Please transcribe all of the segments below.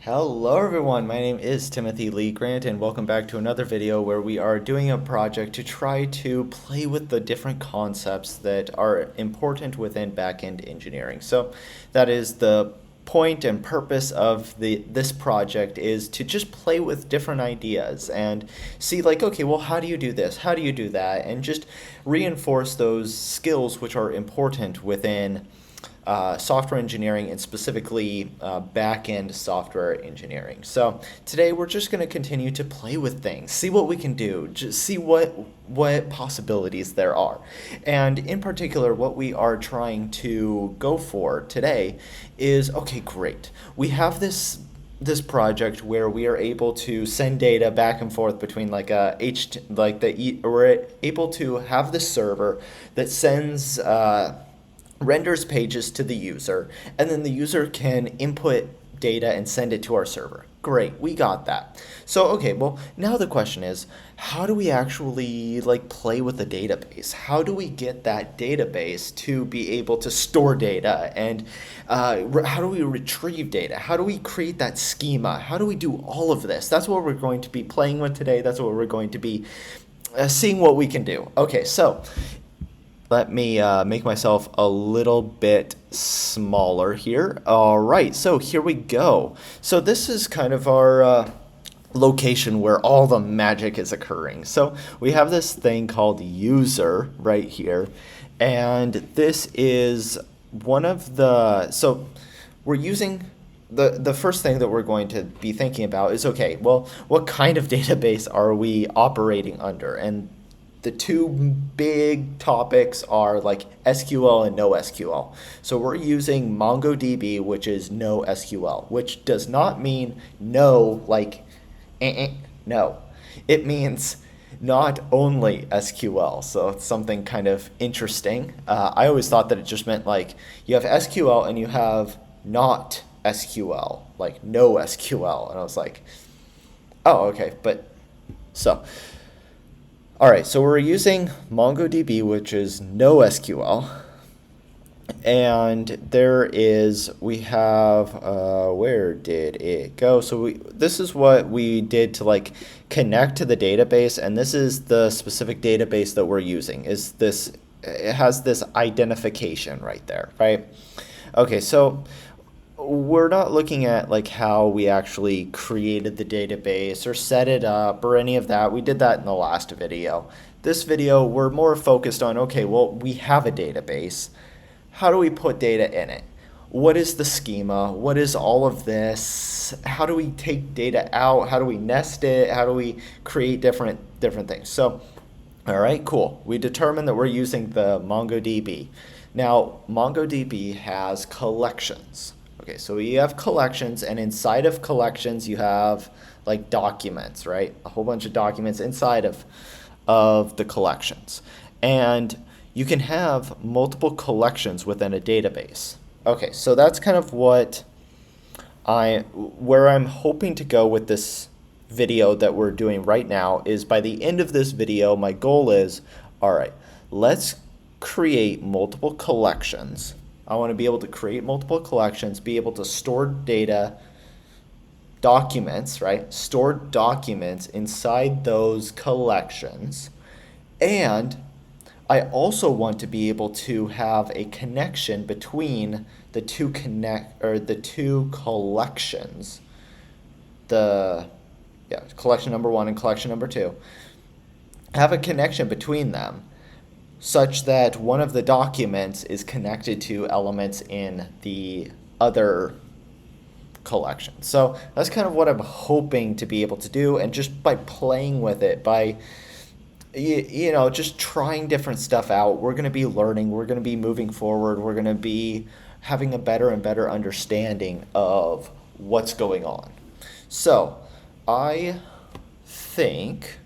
Hello everyone, my name is Timothy Lee Grant and welcome back to another video where we are doing a project to try to play with the different concepts that are important within backend engineering. So that is the point and purpose of this project, is to just play with different ideas and see like, okay, well, how do you do this? How do you do that? And just reinforce those skills which are important within software engineering, and specifically back-end software engineering. So today we're just going to continue to play with things, see what we can do, just see what possibilities there are. And in particular, what we are trying to go for today is, okay, great. We have this project where we are able to send data back and forth between like we're able to have this server that sends renders pages to the user, and then the user can input data and send it to our server. Great, we got that. So okay, well, now the question is, how do we actually like play with the database? How do we get that database to be able to store data, and how do we retrieve data? How do we create that schema? How do we do all of this? That's what we're going to be playing with today. That's what we're going to be seeing what we can do. Okay, so let me make myself a little bit smaller here. All right, so here we go. So this is kind of our location where all the magic is occurring. So we have this thing called user right here, and this is one of the, so we're using the first thing that we're going to be thinking about is, okay, well, what kind of database are we operating under? And the two big topics are like SQL and NoSQL. So we're using MongoDB, which is NoSQL, which does not mean no like no. It means not only SQL. So it's something kind of interesting. I always thought that it just meant like you have SQL and you have not SQL, like no SQL. And I was like, oh, okay. But so all right, so we're using MongoDB, which is NoSQL, and we have, where did it go? So this is what we did to like connect to the database, and this is the specific database that we're using. It has this identification right there, right? Okay, so we're not looking at like how we actually created the database or set it up or any of that. We did that in the last video. This video, we're more focused on, okay, well, we have a database. How do we put data in it? What is the schema? What is all of this? How do we take data out? How do we nest it? How do we create different things? So, all right, cool. We determined that we're using the MongoDB. Now, MongoDB has collections. Okay, so you have collections, and inside of collections you have like documents, right? A whole bunch of documents inside of the collections. And you can have multiple collections within a database. Okay, so that's kind of where I'm hoping to go with this video that we're doing right now. Is by the end of this video, my goal is, all right, let's create multiple collections. I want to be able to create multiple collections, be able to store data, documents, right? Store documents inside those collections. And I also want to be able to have a connection between the two collections. Collection number 1 and collection number 2. Have a connection between them, such that one of the documents is connected to elements in the other collection. So that's kind of what I'm hoping to be able to do, and just by playing with it, by just trying different stuff out, we're going to be learning, we're going to be moving forward, we're going to be having a better and better understanding of what's going on. So I think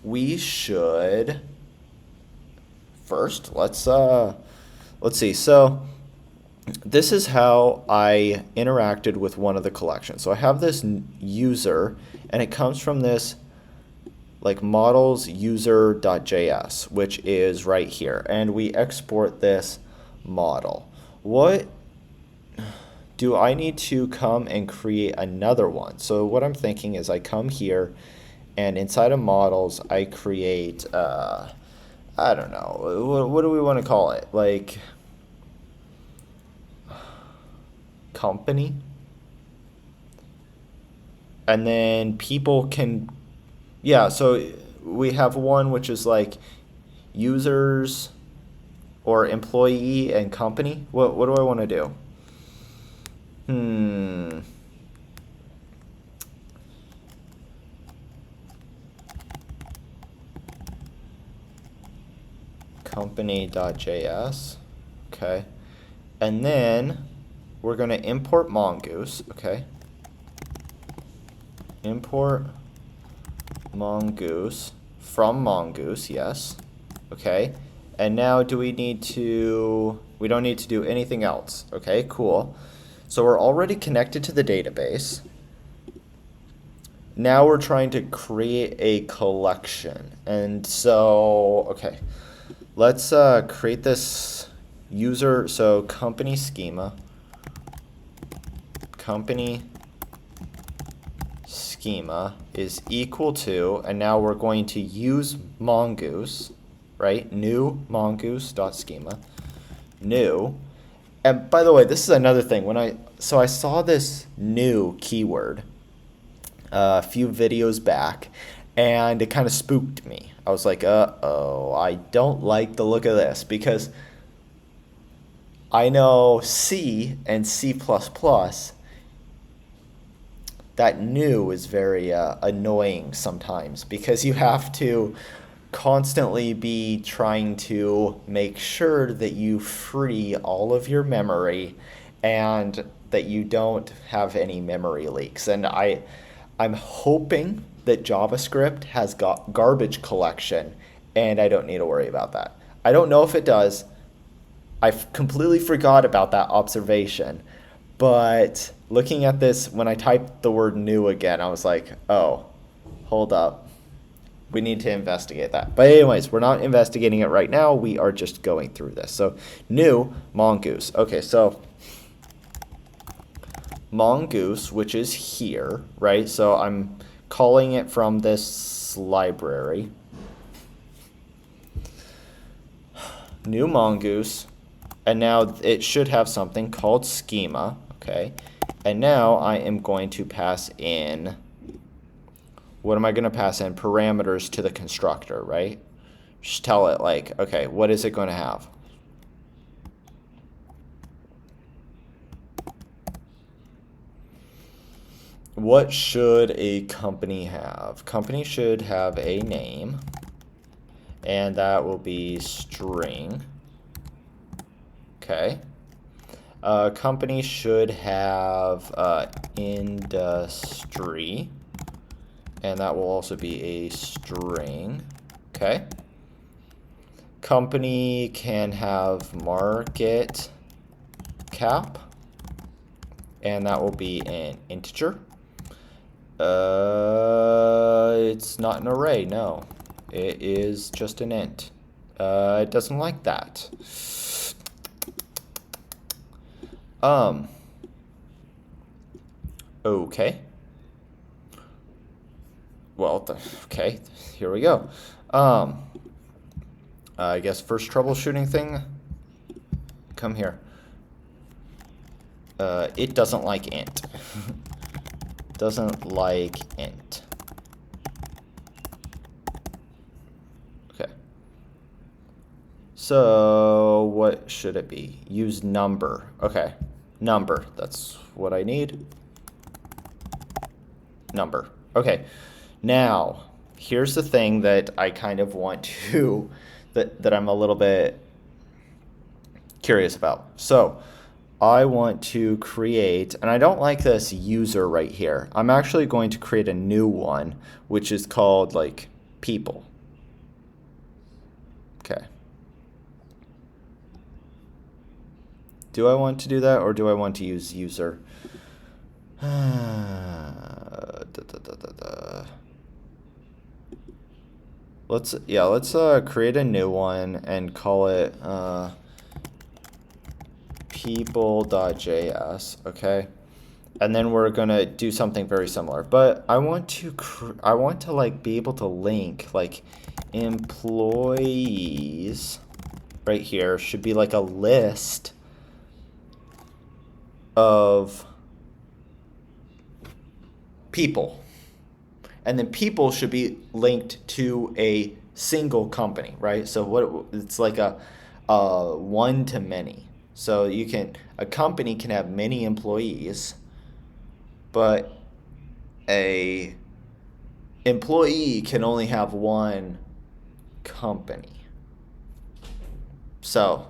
we should first, let's see. So this is how I interacted with one of the collections. So I have this user, and it comes from this like models user.js, which is right here, and we export this model. What do I need to come and create another one? So what I'm thinking is I come here and inside of models, I create, I don't know, what do we want to call it? Like, company? And then people can, yeah, so we have one which is like users or employee and company. What do I want to do? Company.js. Okay. And then we're going to import Mongoose. Okay. Import Mongoose from Mongoose. Yes. Okay. And now do we need to, we don't need to do anything else. Okay, cool. So we're already connected to the database. Now we're trying to create a collection. And so, okay, let's create this user, so company schema is equal to, and now we're going to use Mongoose, right? New mongoose.schema, new. And by the way, this is another thing. When I saw this new keyword a few videos back, and it kind of spooked me. I was like, uh-oh, I don't like the look of this, because I know C and C++, that new is very annoying sometimes, because you have to constantly be trying to make sure that you free all of your memory and that you don't have any memory leaks. And I'm hoping that JavaScript has got garbage collection and I don't need to worry about that. I don't know if it does. I completely forgot about that observation. But looking at this, when I typed the word new again, I was like, oh, hold up. We need to investigate that. But anyways, we're not investigating it right now. We are just going through this. So new Mongoose. Okay, so Mongoose, which is here, right? So I'm calling it from this library. New Mongoose. And now it should have something called schema. Okay. And now I am going to pass in, what am I going to pass in? Parameters to the constructor, right? Just tell it like, okay, what is it going to have? What should a company have? Company should have a name, and that will be string. Okay. Company should have industry, and that will also be a string. Okay. Company can have market cap, and that will be an integer. It's not an array, no. It is just an int. It doesn't like that. Okay. Well, okay, here we go. I guess first troubleshooting thing. Come here. It doesn't like int. Doesn't like int. Okay. So what should it be? Use number. Okay. Number. That's what I need. Number. Okay. Now, here's the thing that I kind of want to, that I'm a little bit curious about. So I want to create, and I don't like this user right here. I'm actually going to create a new one, which is called like people. Okay. Do I want to do that, or do I want to use user? Let's create a new one and call it people.js, okay? And then we're gonna do something very similar. But I want to like be able to link like employees right here should be like a list of people. And then people should be linked to a single company, right? So what it's like a one to many. So a company can have many employees, but a employee can only have one company. So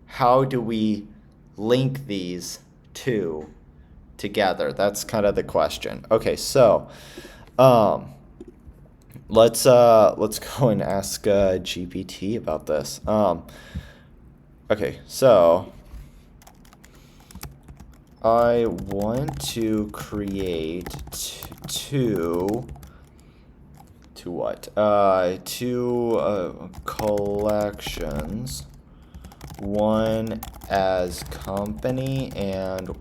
how do we link these two together? That's kind of the question. Okay, so let's go and ask GPT about this. Okay, so I want to create two collections, one as company and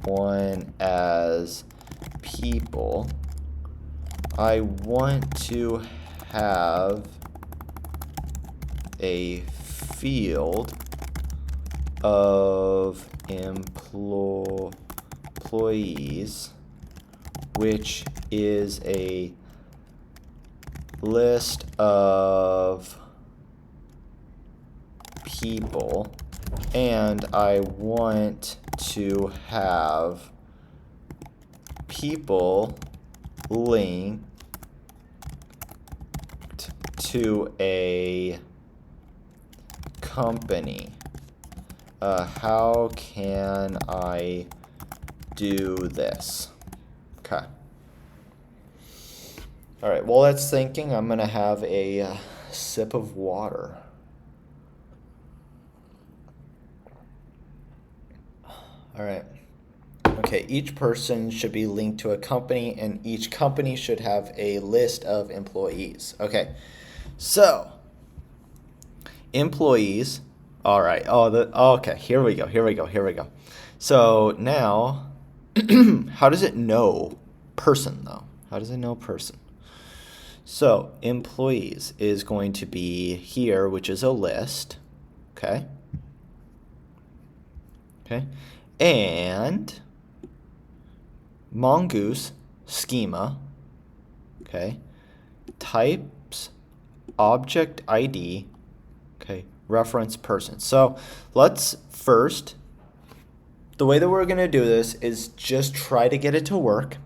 one as people. I want to have a field of employees, which is a list of people, and I want to have people linked to a company. How can I do this? Okay. All right, while that's thinking, I'm going to have a sip of water. All right. Okay, each person should be linked to a company, and each company should have a list of employees. Okay, so employees. All right. Okay. Here we go. So now, how does it know person though? How does it know person? So employees is going to be here, which is a list. Okay. Okay. And mongoose schema. Okay. Types object ID. Okay. Reference person. So let's first, the way that we're going to do this is just try to get it to work.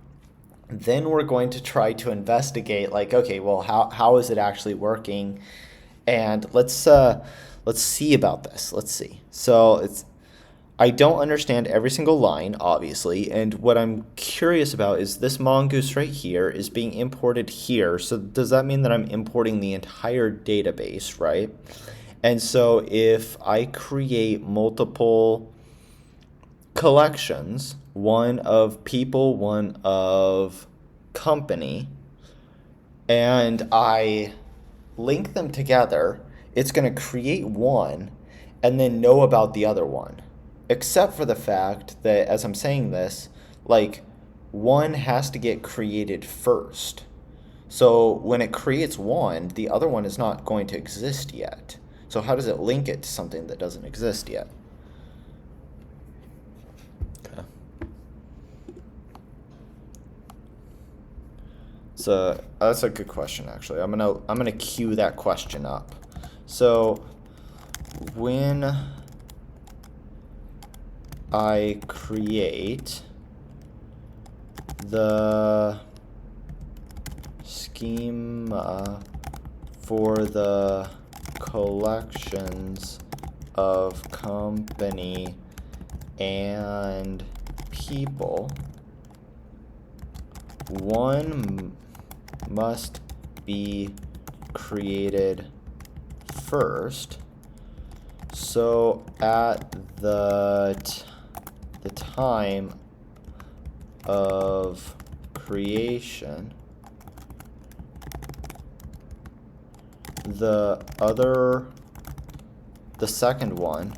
Then we're going to try to investigate, like, okay, well, how is it actually working? And let's see about this. Let's see. So I don't understand every single line, obviously, and what I'm curious about is this mongoose right here is being imported here. So does that mean that I'm importing the entire database, right? And so if I create multiple collections, one of people, one of company, and I link them together, it's going to create one and then know about the other one. Except for the fact that, as I'm saying this, like, one has to get created first. So when it creates one, the other one is not going to exist yet. So how does it link it to something that doesn't exist yet? Okay. So that's a good question, actually. I'm gonna queue that question up. So when I create the schema for the collections of company and people, one must be created first. So at the time of creation, the second one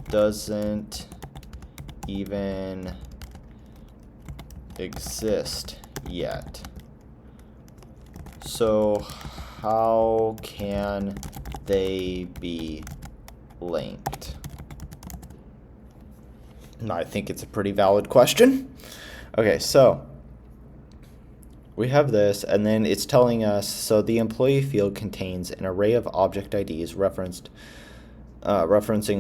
doesn't even exist yet. So how can they be linked? And I think it's a pretty valid question. Okay, so we have this, and then it's telling us, so the employee field contains an array of object IDs referencing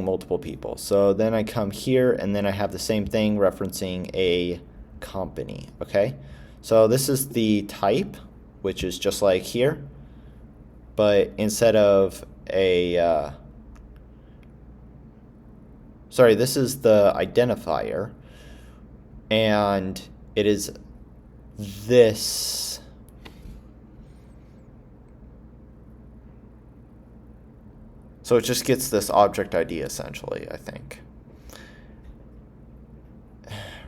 multiple people. So then I come here, and then I have the same thing referencing a company, okay? So this is the type, which is just like here, but instead of a, sorry, this is the identifier, and it is this. So it just gets this object ID essentially, I think.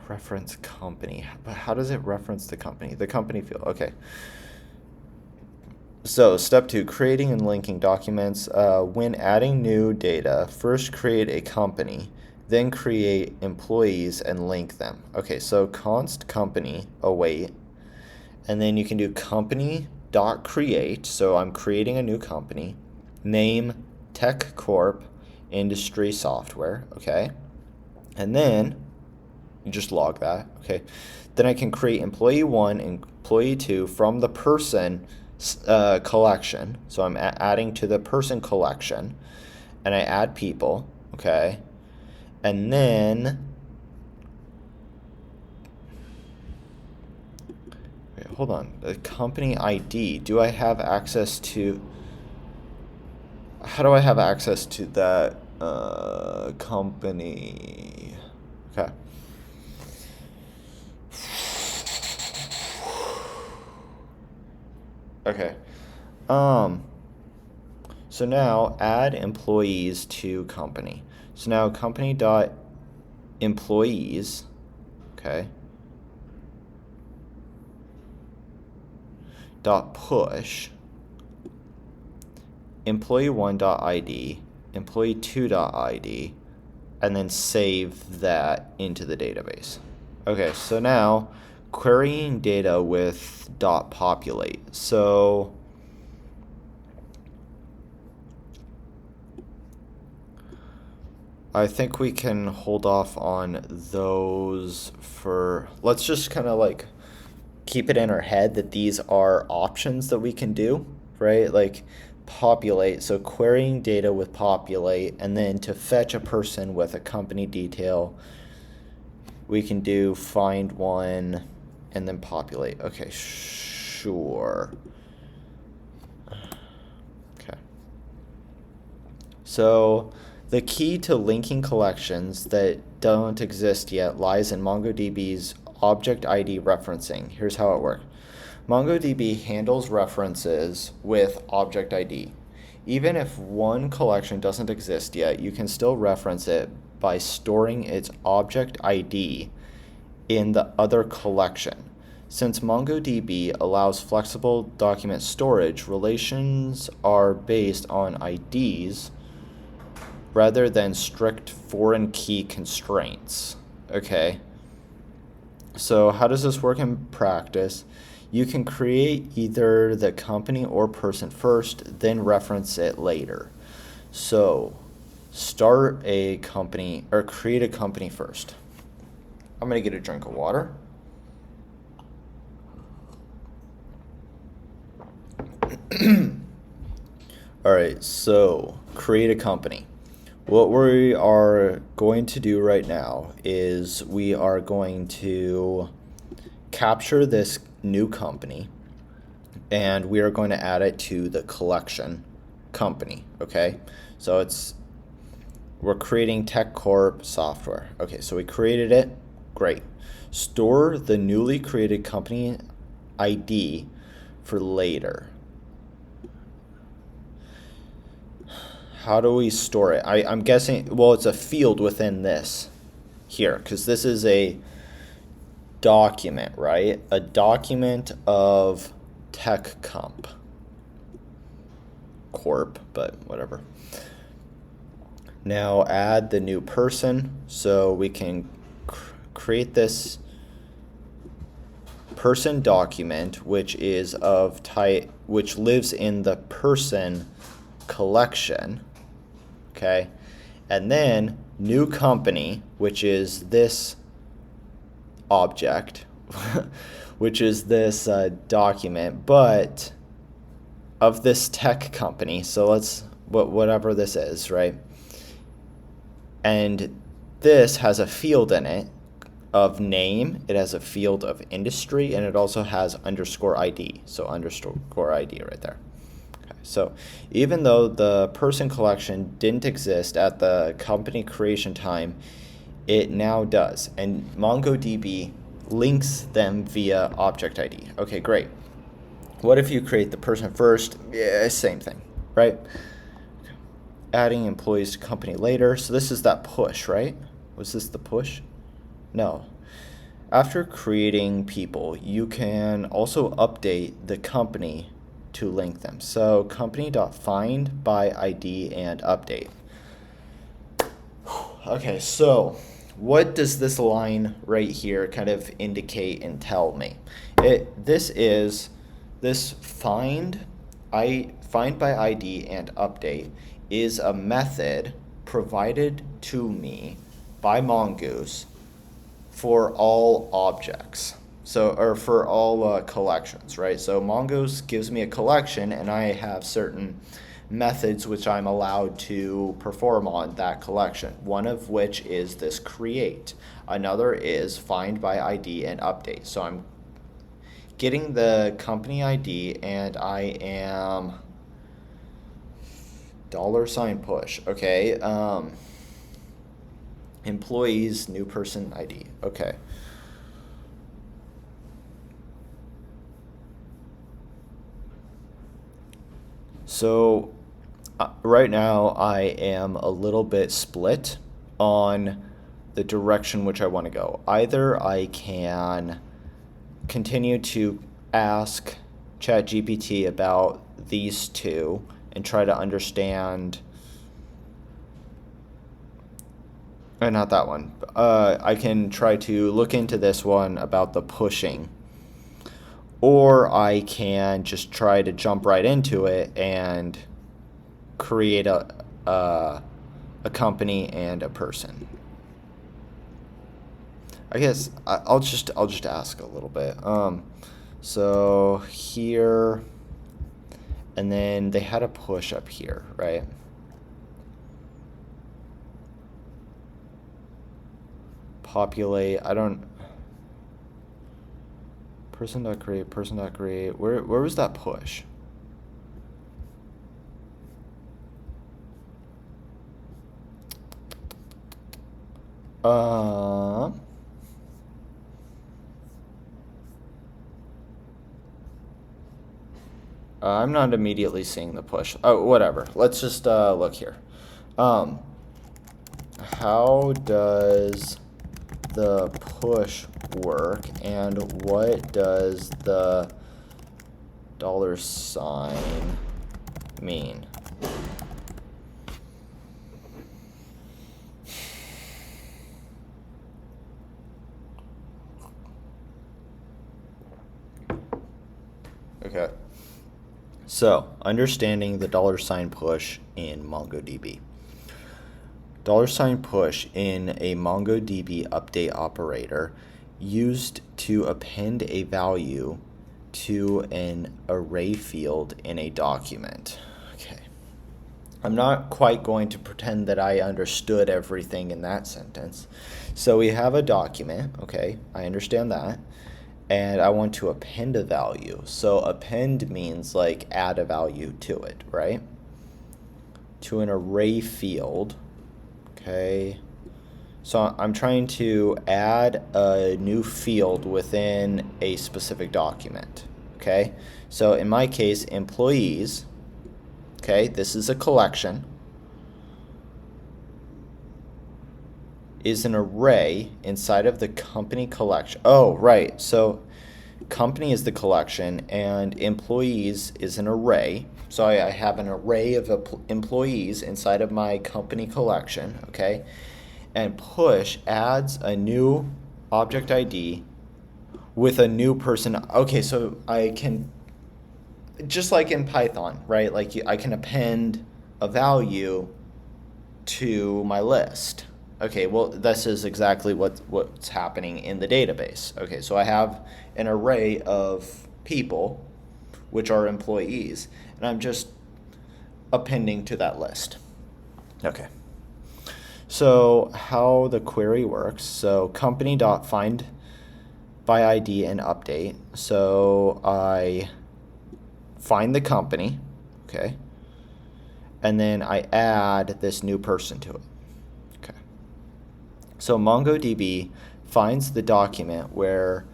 Reference company, but how does it reference the company? The company field, okay. So step 2, creating and linking documents. When adding new data, first create a company, then create employees and link them. Okay, so const company await, and then you can do company.create, so I'm creating a new company, name Tech Corp Industry Software, okay, and then you just log that, okay. Then I can create employee 1 and employee 2 from the person collection. So I'm adding to the person collection, and I add people, okay, and then wait, hold on, the company ID. Do I have access to? How do I have access to that company? Okay. Okay. So now add employees to company. So now company dot employees, okay, dot push employee1.id, employee2.id, and then save that into the database. Okay, so now querying data with .populate. So I think we can hold off on those for, let's just kind of like keep it in our head that these are options that we can do, right? Like populate, so querying data with populate, and then to fetch a person with a company detail, we can do find one and then populate. Okay, sure. Okay. So the key to linking collections that don't exist yet lies in MongoDB's object ID referencing. Here's how it works. MongoDB handles references with object ID. Even if one collection doesn't exist yet, you can still reference it by storing its object ID in the other collection. Since MongoDB allows flexible document storage, relations are based on IDs rather than strict foreign key constraints. Okay. So how does this work in practice? You can create either the company or person first, then reference it later. So start a company or create a company first. I'm going to get a drink of water. All right, so create a company. What we are going to do right now is we are going to capture this new company and we are going to add it to the collection company, okay? So we're creating Tech Corp software. Okay, so we created it, great. Store the newly created company ID for later. How do we store it? I'm guessing, well, it's a field within this here, because this is a document, right? A document of Tech Corp, but whatever. Now add the new person, so we can create this person document, which is of type, which lives in the person collection, okay? And then new company, which is this object, which is this document, but of this tech company. So let's, whatever this is, right? And this has a field in it of name, it has a field of industry, and it also has underscore ID. So underscore ID right there. Okay, so even though the person collection didn't exist at the company creation time, it now does. And MongoDB links them via object ID. Okay, great. What if you create the person first? Yeah, same thing, right? Adding employees to company later. So this is that push, right? Was this the push? No. After creating people, you can also update the company to link them. So company.find by ID and update. Okay, so what does this line right here kind of indicate and tell me? This find by ID and update is a method provided to me by Mongoose for all objects, or for all collections, right? So Mongoose gives me a collection, and I have certain methods which I'm allowed to perform on that collection, one of which is this create. Another is find by ID and update. So I'm getting the company ID, and I am $push, okay? Employees, new person ID, okay. So right now I am a little bit split on the direction which I want to go. Either I can continue to ask ChatGPT about these two and try to understand, not that one. I can try to look into this one about the pushing, or I can just try to jump right into it and create a company and a person. I guess I'll just ask a little bit. So here, and then they had a push up here, right? Populate, I don't, person.create, where was that push? I'm not immediately seeing the push. Oh, whatever. Let's just look here. How does the push work, and what does the $sign mean? Okay. So, understanding the $sign push in MongoDB. $push in a MongoDB update operator used to append a value to an array field in a document. Okay. I'm not quite going to pretend that I understood everything in that sentence. So we have a document, okay, I understand that. And I want to append a value. So append means like add a value to it, right? To an array field. Okay. So I'm trying to add a new field within a specific document. Okay. So in my case, employees. Okay. This is a collection. Is an array inside of the company collection. Oh, right. So company is the collection and employees is an array. So I have an array of employees inside of my company collection, okay? And push adds a new object ID with a new person. Okay, so I can, just like in Python, right? Like I can append a value to my list. Okay, well, this is exactly what's happening in the database. Okay, so I have an array of people, which are employees, and I'm just appending to that list. Okay. So how the query works, so company.find by ID and update. So I find the company, okay, and then I add this new person to it. Okay. So MongoDB finds the document where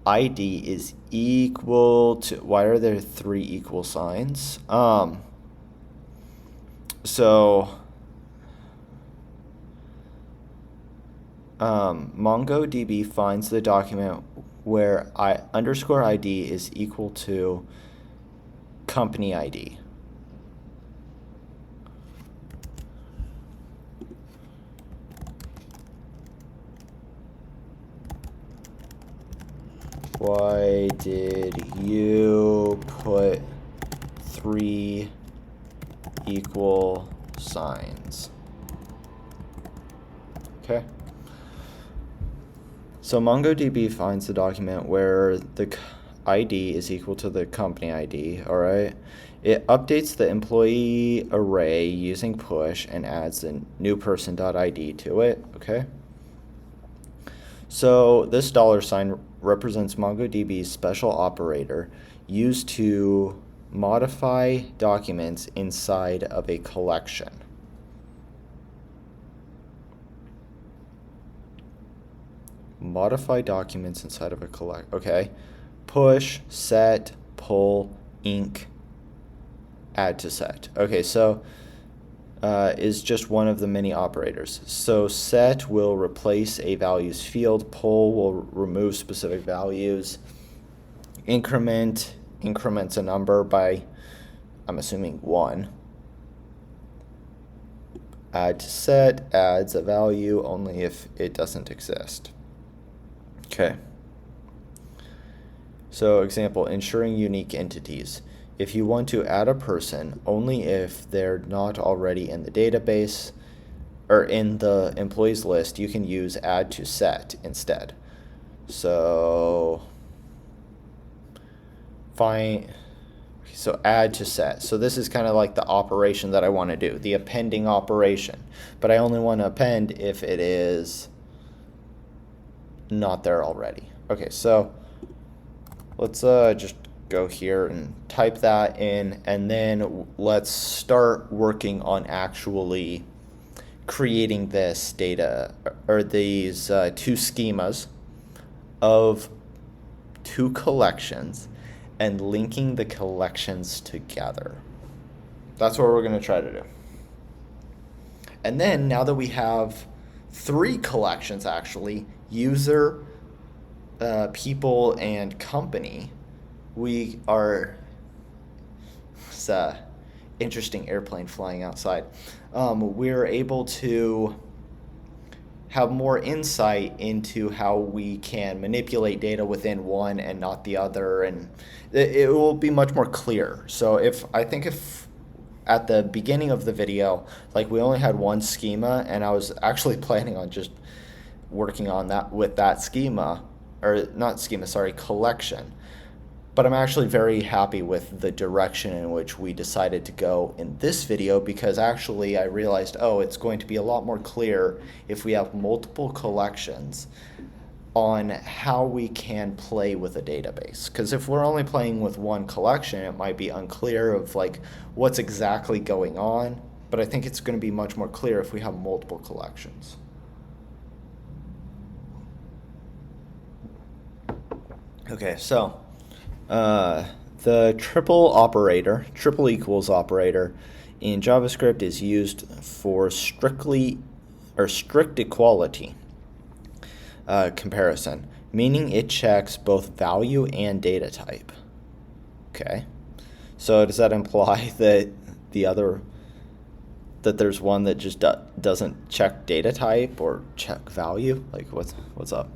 ID is equal to, why are there 3 equal signs? MongoDB finds the document where underscore ID is equal to company ID. Why did you put 3 equal signs? Okay. So MongoDB finds the document where the ID is equal to the company ID, all right? It updates the employee array using push and adds the new person.id to it, okay? So this $sign represents MongoDB's special operator used to modify documents inside of a collection. Modify documents inside of a collect. Okay. Push, set, pull, inc, add to set. Okay, so is just one of the many operators. So set will replace a values field, pull will remove specific values, increment increments a number by, I'm assuming, 1. Add to set adds a value only if it doesn't exist. Okay. So example, ensuring unique entities. If you want to add a person, only if they're not already in the database or in the employees list, you can use add to set instead. So add to set. So this is kind of like the operation that I want to do, the appending operation. But I only want to append if it is not there already. Okay, so let's just go here and type that in, and then let's start working on actually creating this data, or these 2 schemas of 2 collections and linking the collections together. That's what we're going to try to do. And then now that we have 3 collections, actually, user, people, and company, we are, it's a interesting airplane flying outside. We're able to have more insight into how we can manipulate data within one and not the other, and it will be much more clear. So if at the beginning of the video, like, we only had one schema, and I was actually planning on just working on that with that schema, or not schema, sorry, collection. But I'm actually very happy with the direction in which we decided to go in this video, because actually I realized, oh, it's going to be a lot more clear if we have multiple collections on how we can play with a database. Because if we're only playing with one collection, it might be unclear of like what's exactly going on. But I think it's going to be much more clear if we have multiple collections. Okay, so the triple equals operator in JavaScript is used for strict equality comparison, meaning it checks both value and data type. Okay, So does that imply that there's one that just doesn't check data type or check value? Like what's up?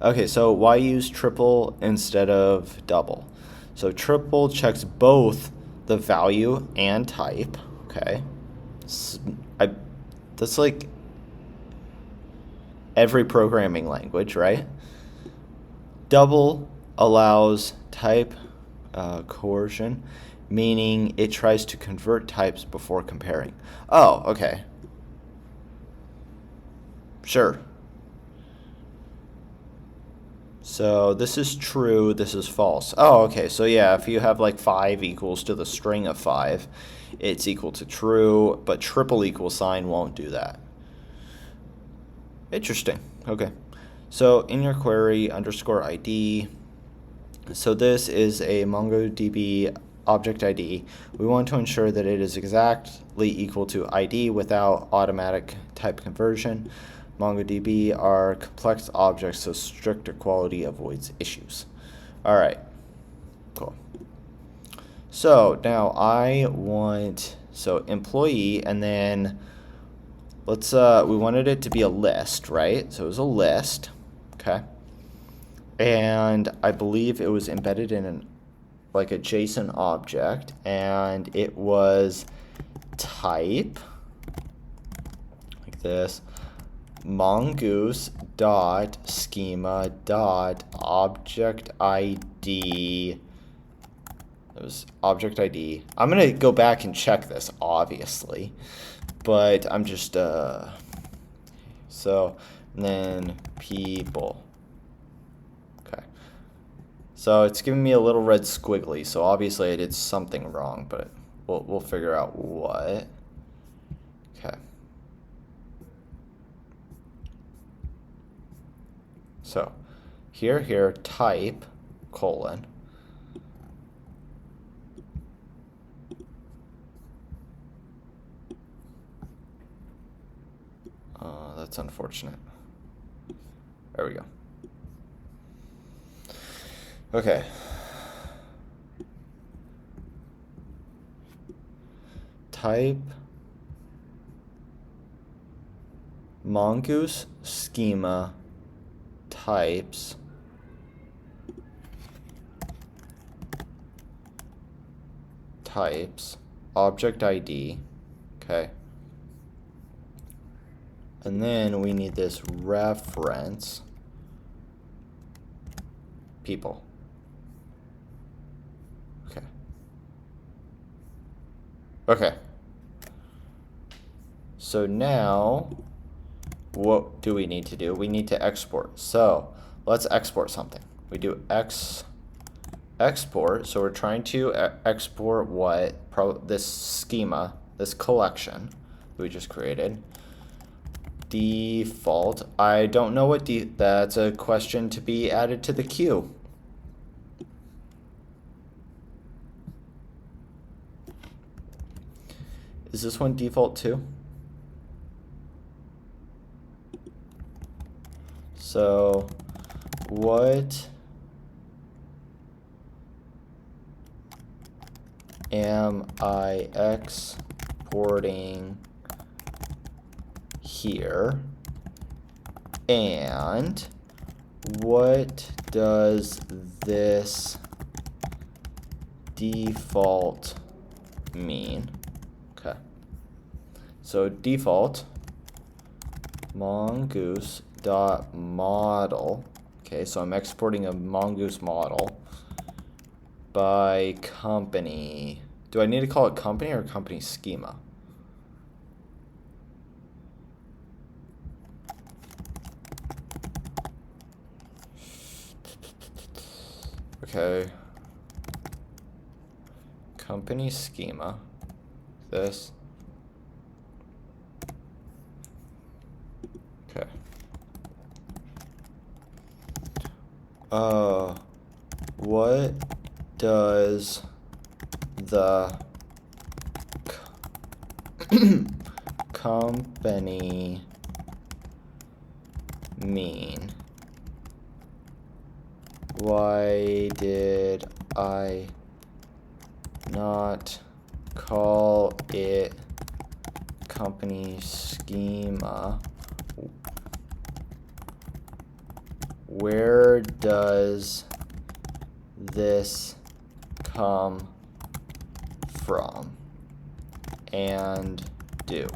Okay, so why use triple instead of double? So triple checks both the value and type. Okay, that's like every programming language, right? Double allows type coercion, meaning it tries to convert types before comparing. Oh, okay. Sure. So this is true, this is false. Oh, okay, so yeah, if you have like 5 equals to the string of 5, it's equal to true, but triple equal sign won't do that. Interesting, okay. So in your query, underscore ID, so this is a MongoDB object ID. We want to ensure that it is exactly equal to ID without automatic type conversion. MongoDB are complex objects, so strict equality avoids issues. All right, cool. So now I want, so employee, and then let's, we wanted it to be a list, right? So it was a list, okay? And I believe it was embedded in like a JSON object, and it was type, like this, mongoose dot schema dot object ID. It was object ID. I'm gonna go back and check this, obviously, but I'm just so, and then people. Okay, so it's giving me a little red squiggly, so obviously I did something wrong, but we'll figure out what. Okay. So here, type, colon. That's unfortunate. There we go. Okay. Type mongoose schema types object ID. Okay. And then we need this reference people. Okay. Okay. So now what do we need to do? We need to export. So let's export something. We do export. So we're trying to export what? This schema, this collection we just created. Default. I don't know what that's a question to be added to the queue. Is this one default too? So what am I exporting here, and what does this default mean? Okay, so default mongoose dot model. Okay, so I'm exporting a mongoose model by company. Do I need to call it company or company schema? Okay. Company schema. This. Okay. What does the company mean? Why did I not call it company schema, where does this come from? And do.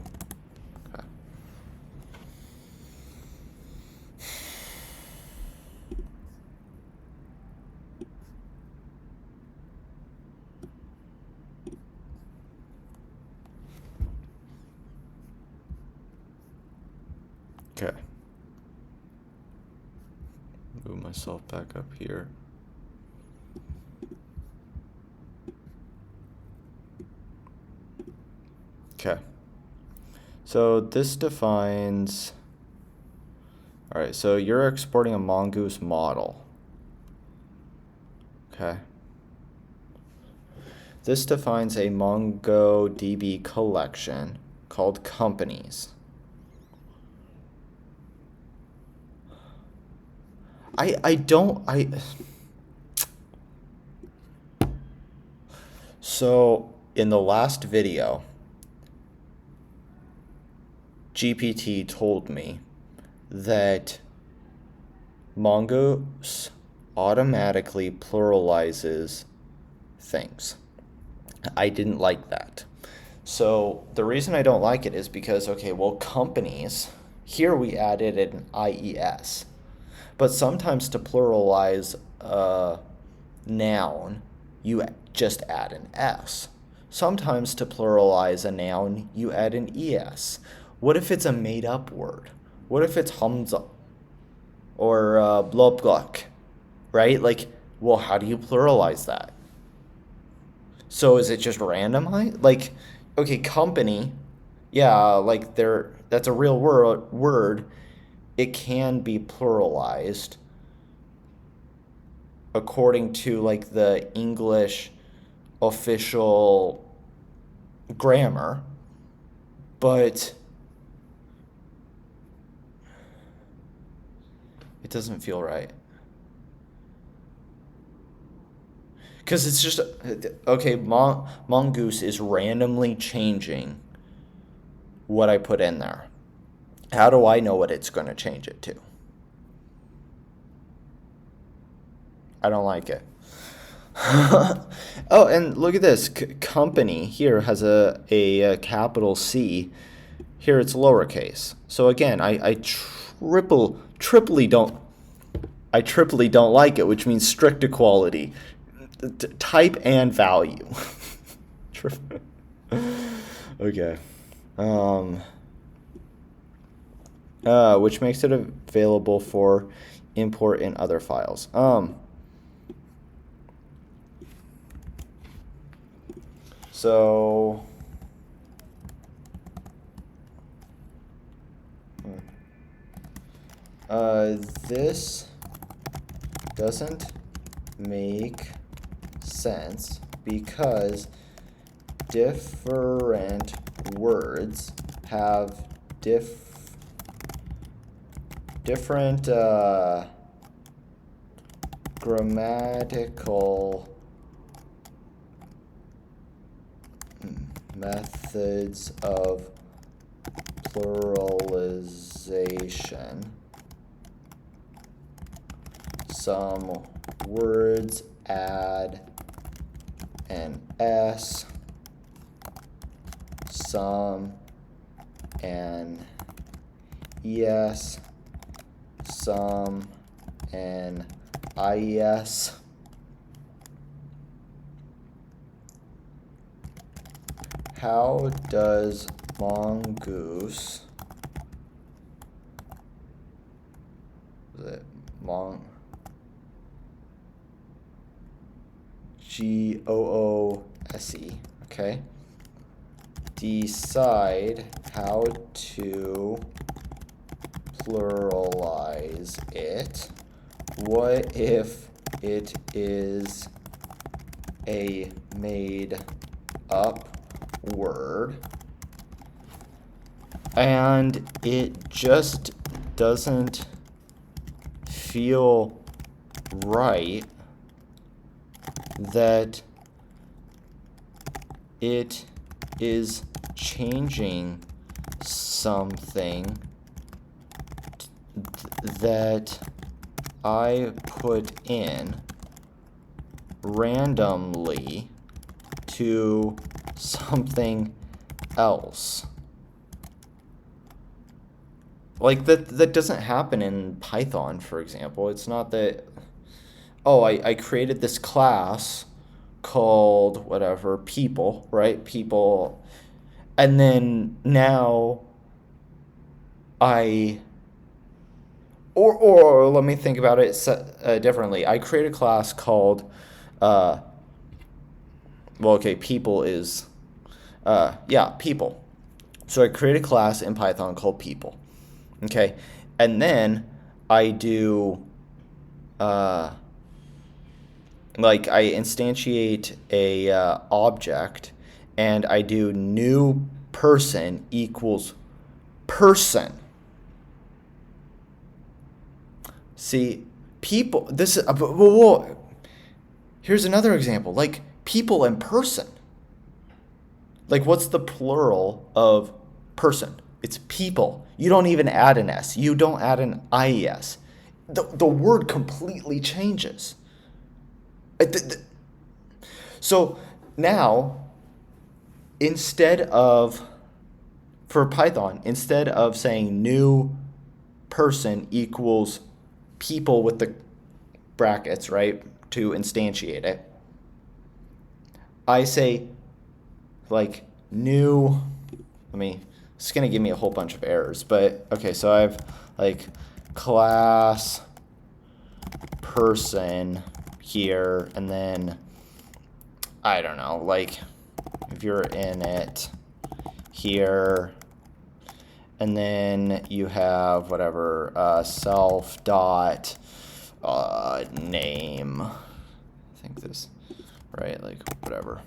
Okay. Okay. Move myself back up here. Okay. So this defines, all right, so you're exporting a Mongoose model. Okay. This defines a MongoDB collection called companies. So in the last video, GPT told me that Mongoose automatically pluralizes things. I didn't like that. So the reason I don't like it is because, okay, well, companies, here we added an IES. But sometimes to pluralize a noun, you just add an S. Sometimes to pluralize a noun, you add an ES. What if it's a made-up word? What if it's Hamza or Blobglok, right? Like, well, how do you pluralize that? So is it just randomized? Like, okay, company, yeah, like that's a real word. It can be pluralized according to like the English official grammar, but it doesn't feel right. Because it's just, okay, Mongoose is randomly changing what I put in there. How do I know what it's going to change it to? I don't like it. Oh, and look at this. Company here has a capital C. Here it's lowercase. So again, I triply don't like it, which means strict equality. Type and value. Okay. Which makes it available for import in other files. So this doesn't make sense because different words have different grammatical methods of pluralization. Some words add an S, some an ES, some an IES. How does Mongoose, Goose, okay, decide how to pluralize it? What if it is a made up word and it just doesn't feel right that it is changing something that I put in randomly to something else. Like that doesn't happen in Python, for example. It's not that, oh, I created this class called whatever, people, right? People. And then now or let me think about it differently. I create a class called, well, okay, people is, yeah, people. So I create a class in Python called people. Okay, and then I do, like I instantiate a object, and I do new person equals person. See, people, this is, whoa, here's another example, like people and person. Like what's the plural of person? It's people. You don't even add an S. You don't add an IES. The word completely changes. So now, for Python, instead of saying new person equals people with the brackets, right, to instantiate it, I say like new, it's going to give me a whole bunch of errors, but okay, so I have like class person here, and then I don't know, like if you're in it here, and then you have whatever, self dot name, I think this, right, like whatever.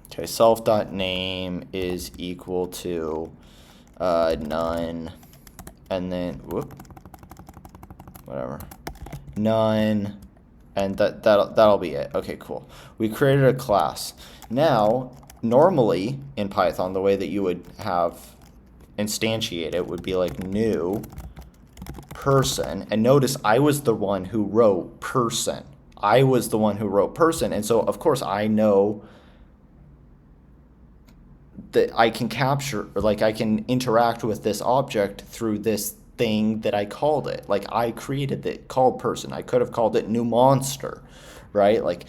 Okay, self.name is equal to none, and then whatever, none, and that'll be it. Okay, cool. We created a class. Now, normally in Python, the way that you would have instantiate it would be like new person, and notice I was the one who wrote person. I was the one who wrote person, and so of course I know that I can capture, or like I can interact with this object through this thing that I called it. Like I created it called person. I could have called it new monster, right? Like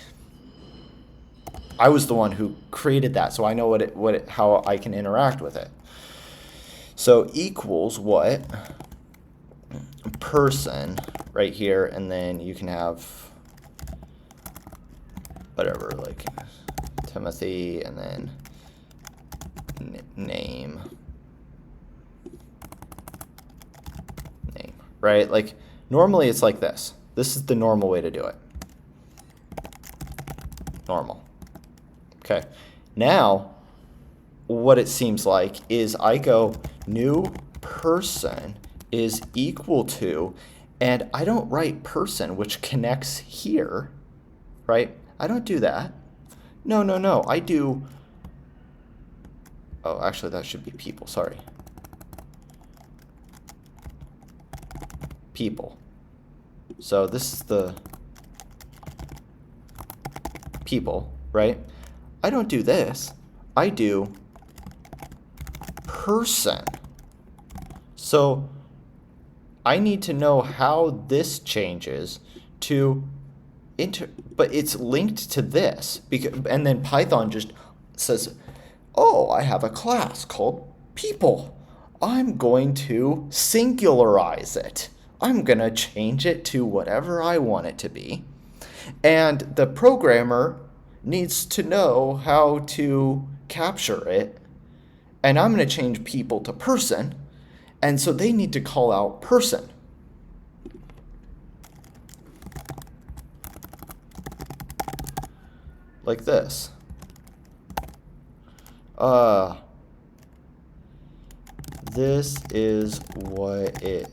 I was the one who created that, so I know how I can interact with it. So equals what? Person right here, and then you can have whatever, like Timothy, and then name, right? Like normally it's like this. This is the normal way to do it. Normal. Okay. Now, what it seems like is I go new person is equal to, and I don't write person, which connects here, right? I don't do that. No. I do. Oh, actually, that should be people. Sorry. People. So this is the people, right? I don't do this. I do person. So I need to know how this changes to but it's linked to this, and then Python just says, oh, I have a class called people. I'm going to singularize it. I'm going to change it to whatever I want it to be. And the programmer needs to know how to capture it. And I'm going to change people to person. And so they need to call out person. Like this. This is what it,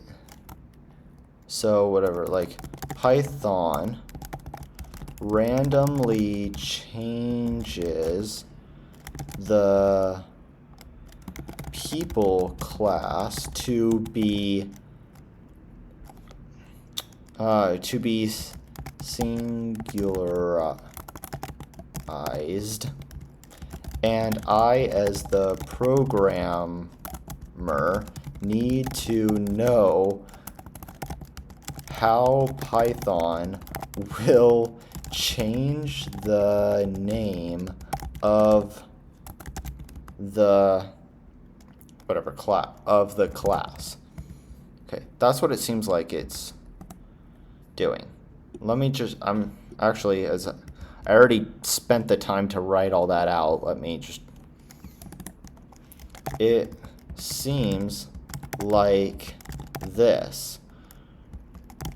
so whatever, like Python randomly changes the people class to be singularized, and I, as the programmer, need to know how Python will change the name of the class. Okay, that's what it seems like it's doing. Let me just, I already spent the time to write all that out. It seems like this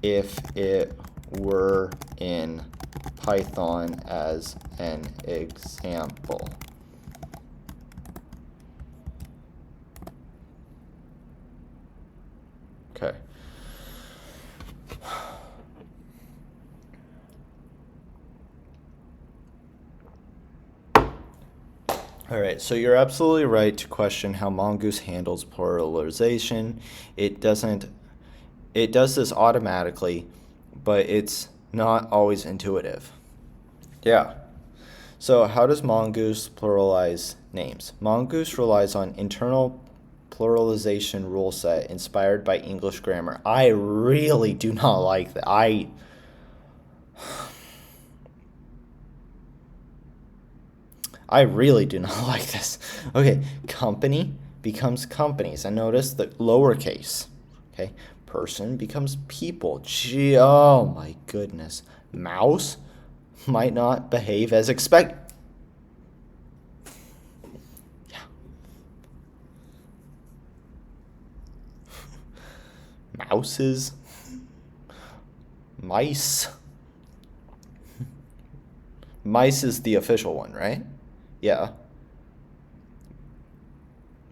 if it were in Python as an example. Okay. All right, so you're absolutely right to question how Mongoose handles pluralization. It does this automatically, but it's not always intuitive. Yeah. So how does Mongoose pluralize names? Mongoose relies on internal pluralization rule set inspired by English grammar. I really do not like that. I really do not like this. Okay, company becomes companies. And notice the lowercase. Okay, person becomes people. Gee, oh my goodness. Mouse might not behave as expected. Yeah. Mouses. Mice. Mice is the official one, right? Yeah.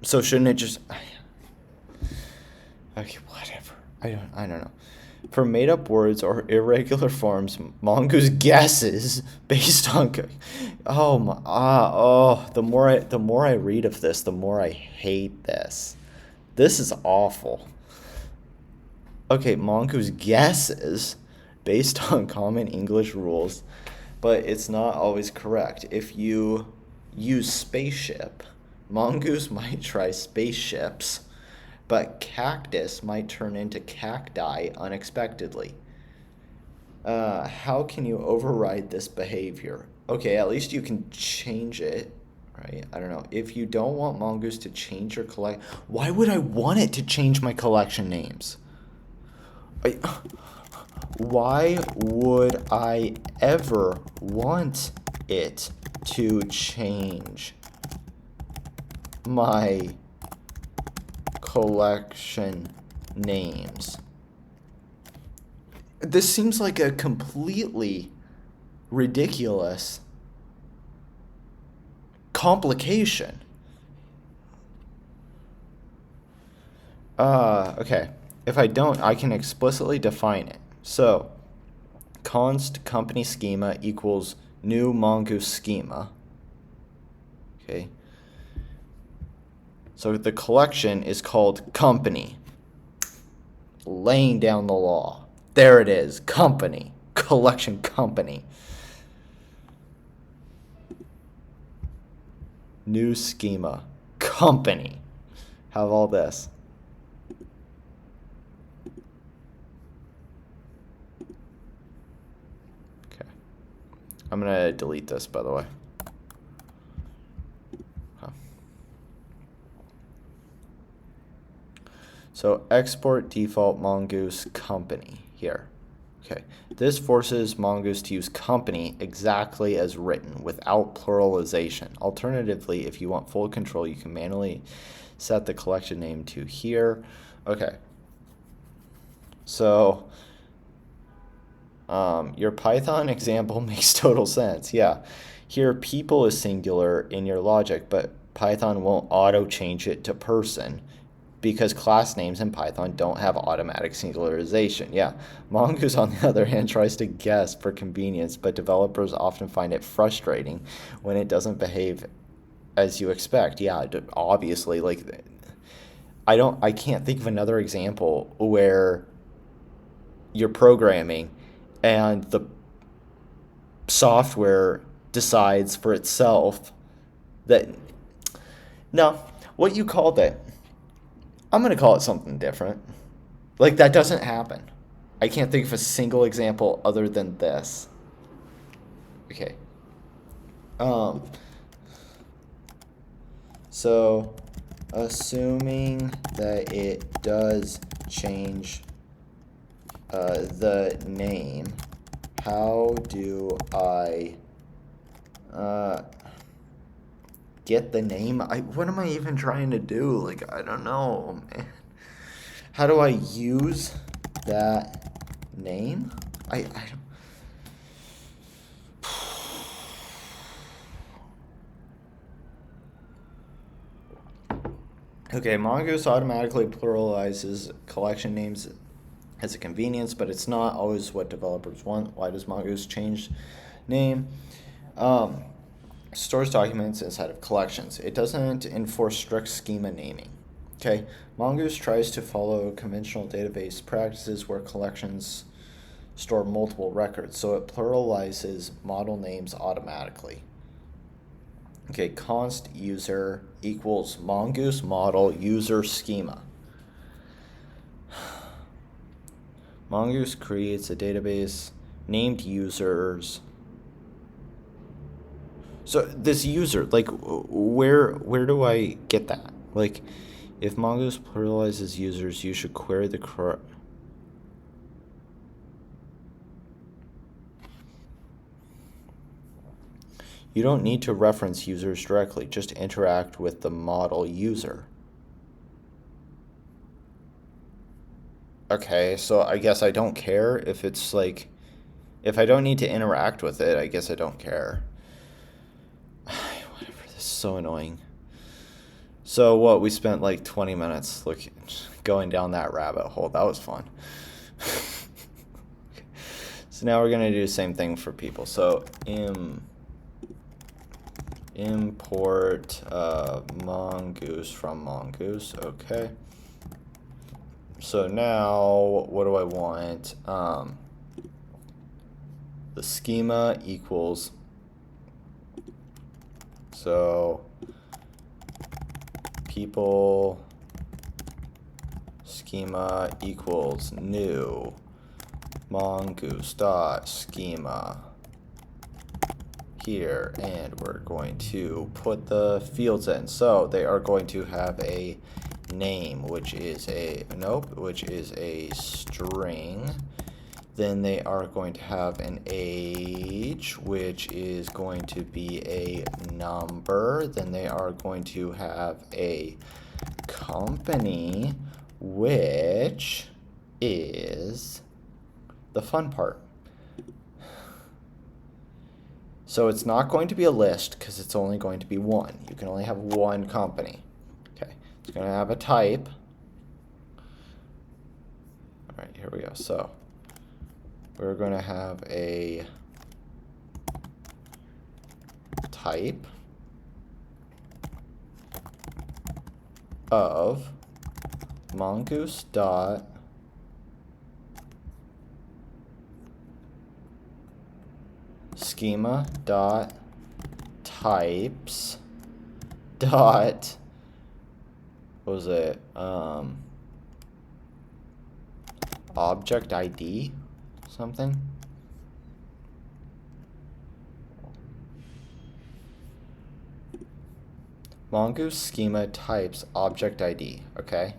So shouldn't it just... Okay, whatever. I don't know. For made-up words or irregular forms, Mongoose guesses based on... the more I read of this, the more I hate this. This is awful. Okay, Mongoose guesses based on common English rules, but it's not always correct. If you use spaceship, Mongoose might try spaceships, but cactus might turn into cacti unexpectedly. How can you override this behavior? Okay, at least you can change it, right? I don't know. If you don't want Mongoose to change your why would I want it to change my collection names? Why would I ever want it to change my collection names? This seems like a completely ridiculous complication. Okay. If I don't, I can explicitly define it. So, const company schema equals new Mongoose schema. Okay. So the collection is called company. Laying down the law. There it is. Company. Collection company. New schema. Company. Have all this. Okay. I'm going to delete this, by the way. So export default Mongoose company here. Okay, this forces Mongoose to use company exactly as written without pluralization. Alternatively, if you want full control, you can manually set the collection name to here. Okay, so your Python example makes total sense. Yeah, here people is singular in your logic, but Python won't auto change it to person, because class names in Python don't have automatic singularization. Yeah, Mongoose, on the other hand, tries to guess for convenience, but developers often find it frustrating when it doesn't behave as you expect. Yeah, obviously, like I can't think of another example where you're programming and the software decides for itself that no, what you called it, I'm going to call it something different. Like, that doesn't happen. I can't think of a single example other than this. Okay. Um, so, assuming that it does change the name, how do I get the name? What am I even trying to do? Like, I don't know, man. How do I use that name? I don't. Okay, Mongoose automatically pluralizes collection names as a convenience, but it's not always what developers want. Why does Mongoose change name? Stores documents inside of collections. It doesn't enforce strict schema naming. Okay, Mongoose tries to follow conventional database practices where collections store multiple records, so it pluralizes model names automatically. Okay, const user equals mongoose model user schema. Mongoose creates a database named users. So this user, like, where do I get that? Like, if Mongoose pluralizes users, you should query the correct. You don't need to reference users directly, just interact with the model user. Okay, so I guess I don't care if it's like, if I don't need to interact with it, I guess I don't care. Whatever, this is so annoying. So what, we spent like 20 minutes going down that rabbit hole. That was fun. So now we're gonna do the same thing for people. So import mongoose from mongoose. Okay. So now what do I want? The schema equals, so people schema equals new mongoose dot schema here, and we're going to put the fields in. So they are going to have a name, which is a string. Then they are going to have an age, which is going to be a number. Then they are going to have a company, which is the fun part. So it's not going to be a list because it's only going to be one. You can only have one company. Okay, it's going to have a type. All right, here we go. So we're going to have a type of mongoose dot schema dot types dot, what was it, object ID something. Mongoose schema types object ID. Okay,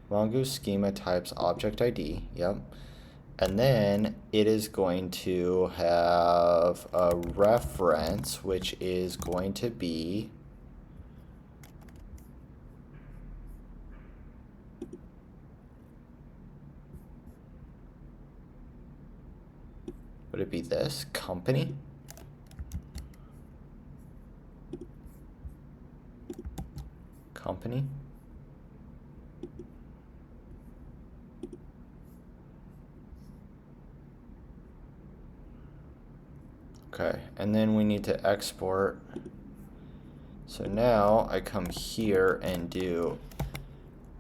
mongoose schema types object ID. Yep. And then it is going to have a reference, which is going to be would it be this company? Company. Okay, and then we need to export. So now I come here and do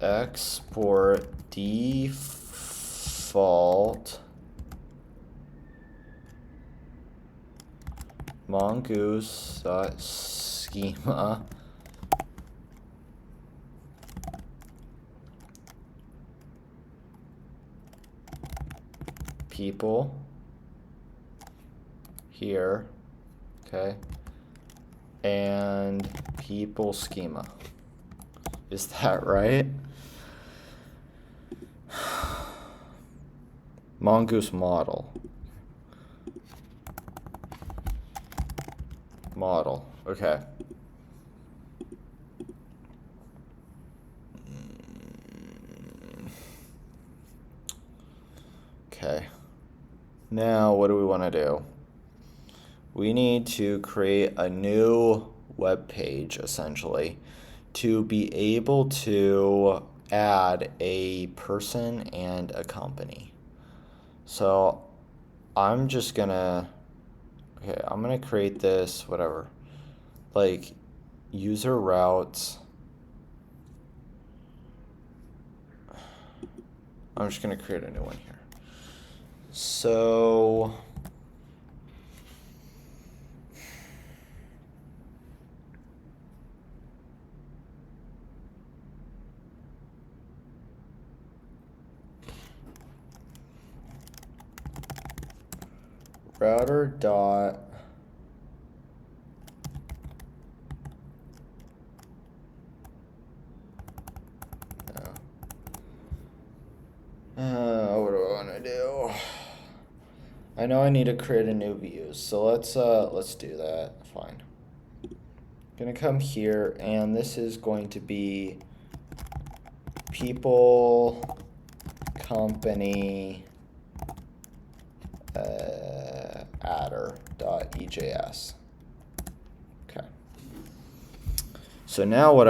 export default mongoose.schema people here, okay, and people schema. Is that right? Mongoose model. Okay. Okay. Now, what do we want to do? We need to create a new web page, essentially, to be able to add a person and a company. So I'm just gonna, okay, I'm gonna create this, whatever, like user routes. I'm just gonna create a new one here. So router dot what do I want to do? I know I need to create a new view, so let's do that. Fine. Gonna come here, and this is going to be people company adder.ejs. Okay. So now what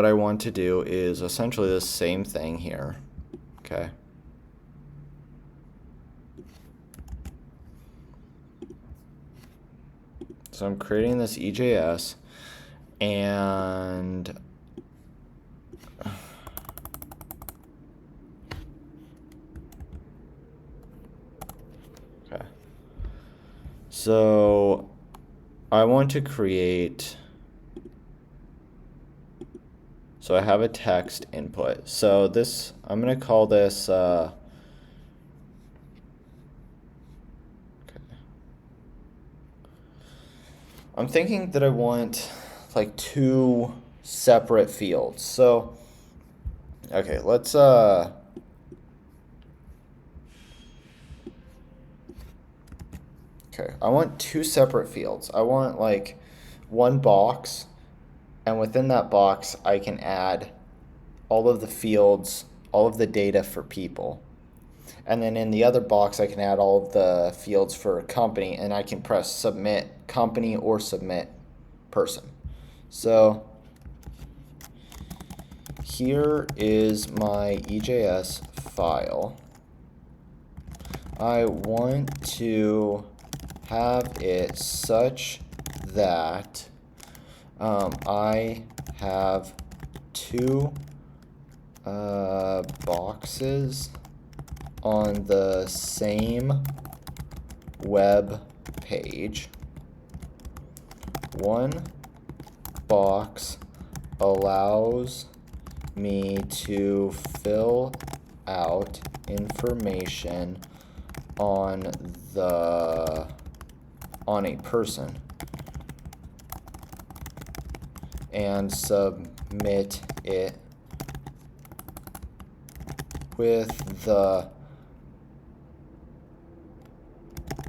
I want to do is essentially the same thing here. Okay. So I'm creating this EJS, and okay. So I want to create, so I have a text input. So this, I'm going to call this I'm thinking that I want like two separate fields. So, okay, let's okay, I want two separate fields. I want like one box, and within that box I can add all of the fields, all of the data for people. And then in the other box, I can add all of the fields for a company, and I can press submit company or submit person. So here is my EJS file. I want to have it such that I have two boxes on the same web page. One box allows me to fill out information on a person and submit it with the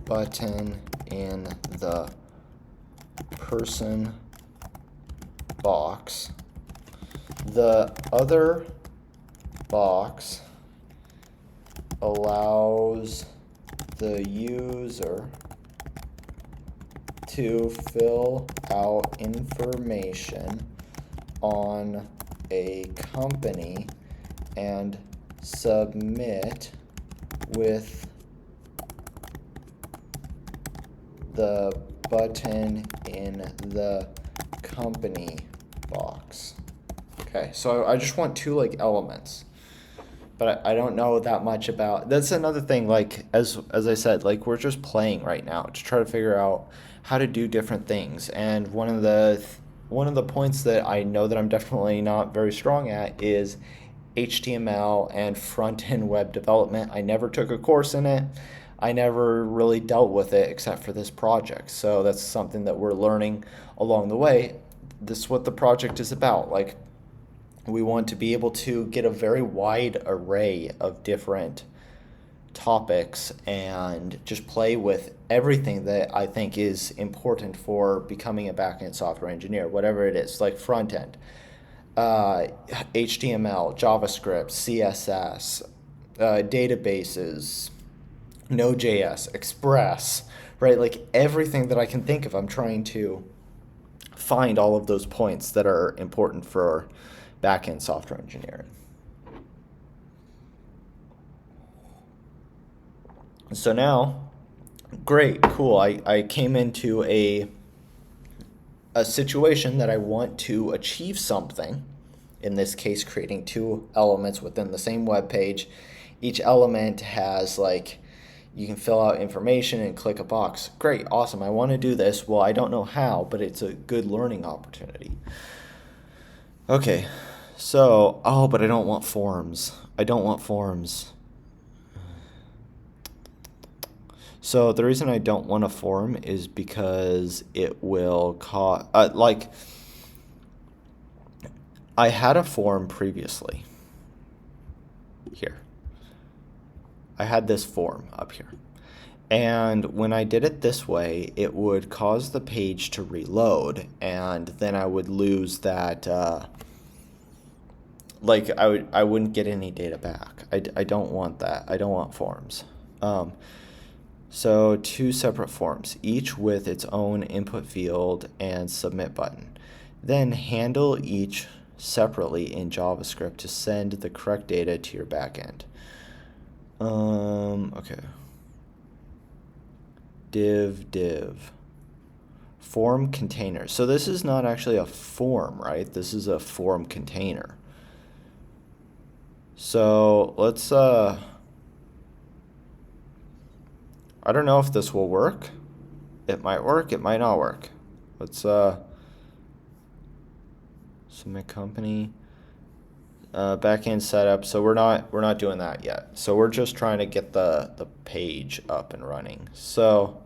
button in the person box. The other box allows the user to fill out information on a company and submit with the button in the company box. Okay, so I just want two like elements, but I don't know that much about. That's another thing. Like as I said, like we're just playing right now to try to figure out how to do different things. And one of the points that I know that I'm definitely not very strong at is HTML and front end web development. I never took a course in it. I never really dealt with it except for this project. So that's something that we're learning along the way. This is what the project is about. Like we want to be able to get a very wide array of different topics and just play with everything that I think is important for becoming a backend software engineer, whatever it is, like front end, HTML, JavaScript, CSS, databases, Node.js, Express, right? Like everything that I can think of, I'm trying to find all of those points that are important for backend software engineering. So now, great, cool. I came into a situation that I want to achieve something. In this case, creating two elements within the same web page. Each element has like, you can fill out information and click a box. Great, awesome. I want to do this. Well, I don't know how, but it's a good learning opportunity. Okay, so, oh, but I don't want forms. I don't want forms. So the reason I don't want a form is because it will cause, like, I had a form previously. Here. I had this form up here. And when I did it this way, it would cause the page to reload, and then I would lose that, like, I wouldn't get any data back. I don't want that. I don't want forms. So two separate forms, each with its own input field and submit button. Then handle each separately in JavaScript to send the correct data to your backend. Okay. Div. Form container. So this is not actually a form, right? This is a form container. So let's, I don't know if this will work. It might work, it might not work. Let's, submit company. Backend setup. So we're not doing that yet. So we're just trying to get the page up and running. So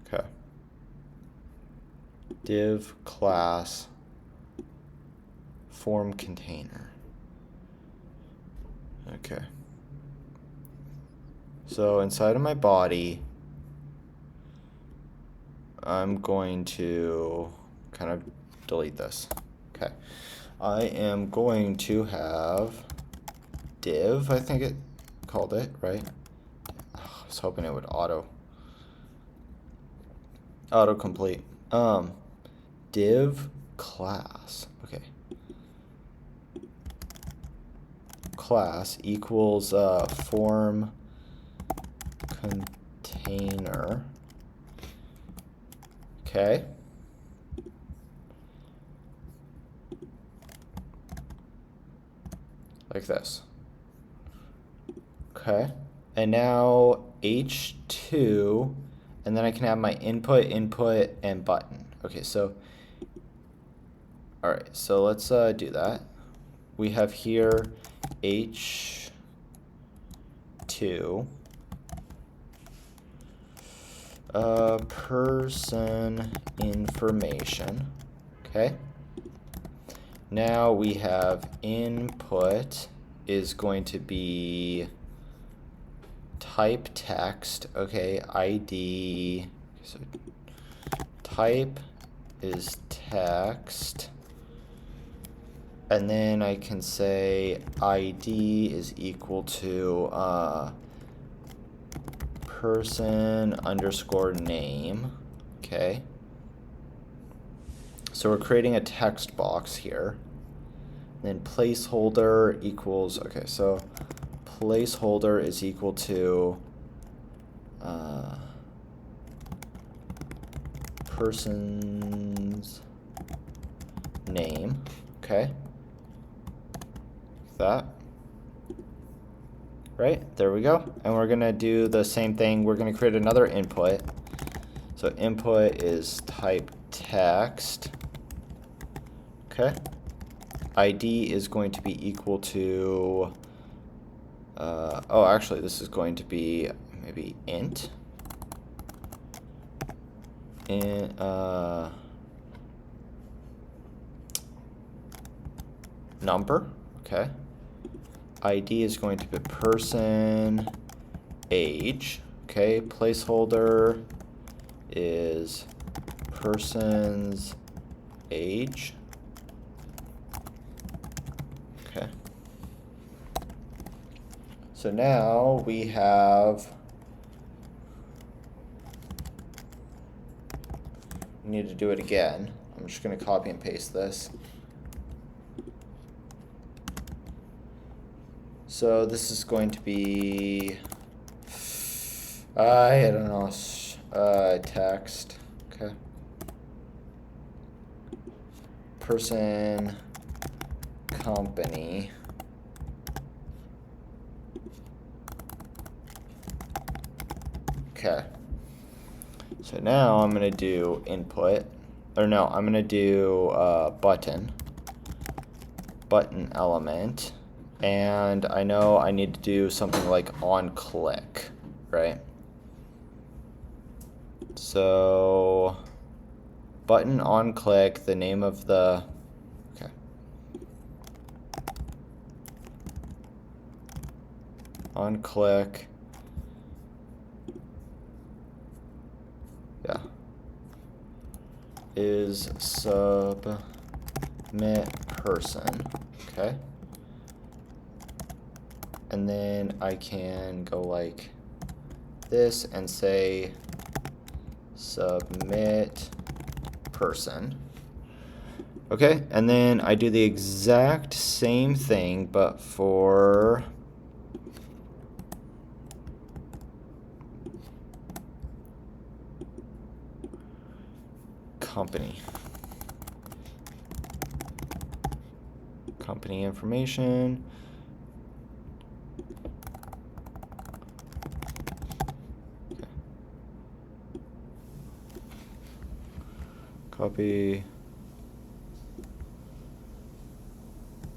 okay. Div class form container. Okay. So inside of my body, I'm going to kind of delete this. Okay. I am going to have div, I think it called it, right? I was hoping it would autocomplete. Div class. Okay. Class equals form container. Okay. Like this. Okay. And now H2, and then I can have my input, and button. Okay, so, all right, so let's do that. We have here H2, person information, okay? Now we have input is going to be type text, okay, ID, so type is text, and then I can say ID is equal to person underscore name, okay? So we're creating a text box here. Then placeholder equals, okay, so placeholder is equal to person's name, okay, that, right, there we go. And we're gonna do the same thing. We're gonna create another input. So input is type text, okay. ID is going to be equal to, oh, actually this is going to be maybe int. And number, okay. ID is going to be person age, okay. Placeholder is person's age, okay. So now we have, we need to do it again. I'm just going to copy and paste this. So this is going to be, I don't know, text, okay. Person, company, okay. So now I'm gonna do input, or no, I'm gonna do button element, and I know I need to do something like on click, right? So button on click, the name of the, okay. On click, yeah, is submit person, okay. And then I can go like this and say submit person, okay. And then I do the exact same thing but for company information. Okay. Copy,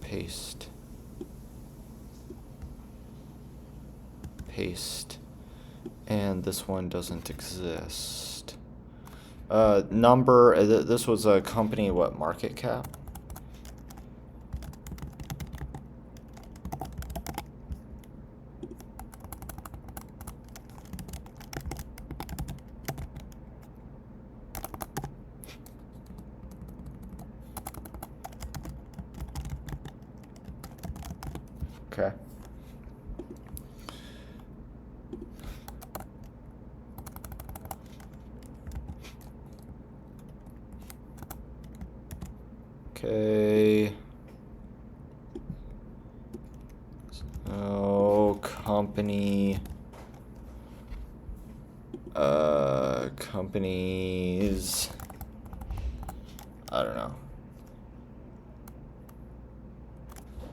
paste, and this one doesn't exist. Number, this was a company, what, market cap? Okay. Okay. So company, companies, I don't know.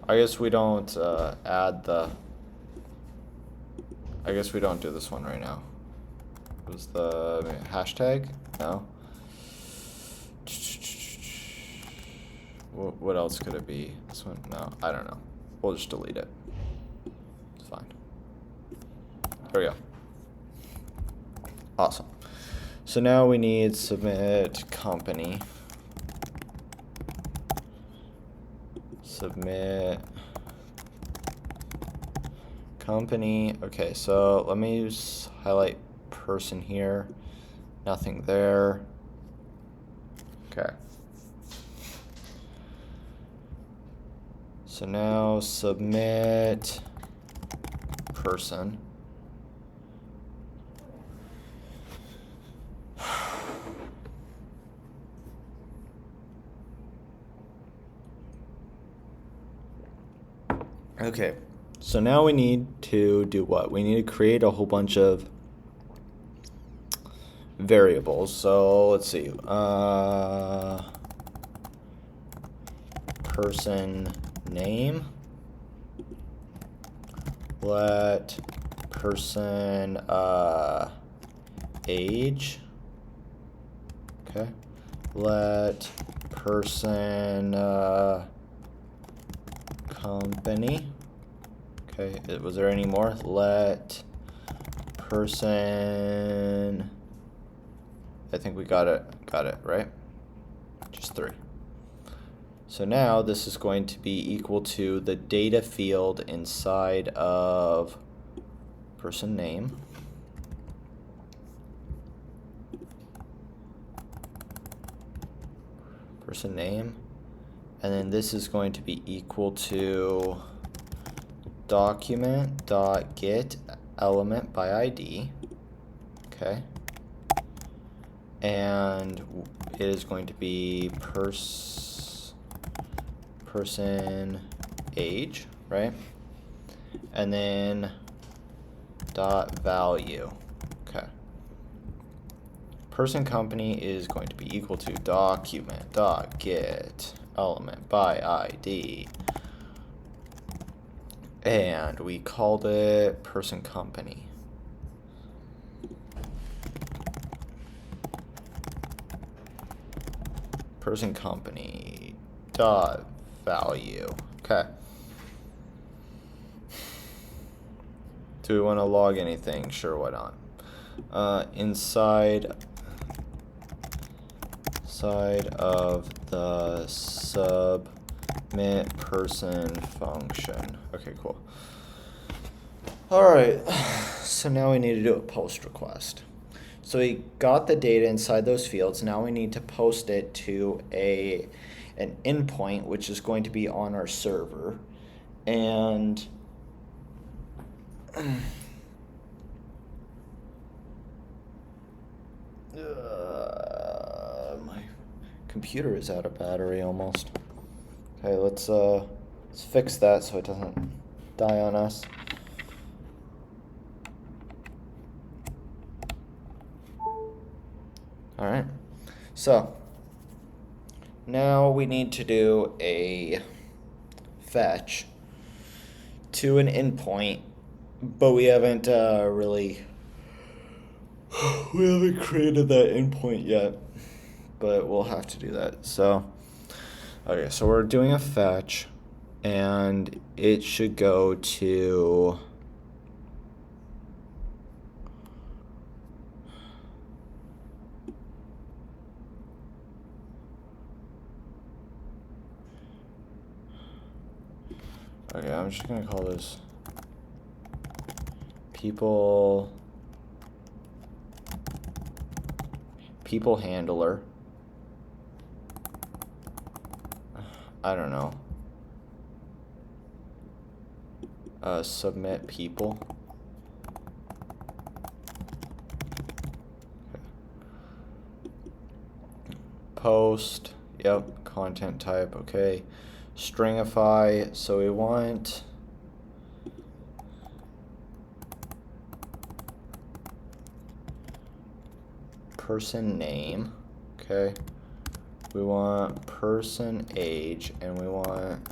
I guess we don't add the, I guess we don't do this one right now. Was the hashtag? No. What else could it be? This one? No, I don't know. We'll just delete it. It's fine. There we go. Awesome. So now we need submit company. Submit company. Okay, so let me just highlight person here. Nothing there. Okay. So now submit person. Okay, so now we need to do what? We need to create a whole bunch of variables. So let's see. Person name. Let person age. Okay. Let person company. Okay, was there any more? Let person, I think we got it, right? Just 3. So now this is going to be equal to the data field inside of person name. Person name. And then this is going to be equal to document.get element by ID. Okay. And it is going to be person age, right? And then dot value. Okay. Person company is going to be equal to document.get element by ID. And we called it person company. Person company dot value. Okay. Do we want to log anything? Sure, why not? Inside of the submit person function. Okay, cool. Alright, so now we need to do a post request. So we got the data inside those fields. Now we need to post it to an endpoint, which is going to be on our server. And my computer is out of battery almost. Okay, let's fix that so it doesn't die on us. All right, so now we need to do a fetch to an endpoint, but we haven't created that endpoint yet, but we'll have to do that. So, okay, so we're doing a fetch, and it should go to okay, I'm just gonna call this people handler. I don't know. Submit people. Post. Yep. Content type. Okay. Stringify. So we want person name. Okay. We want person age, and we want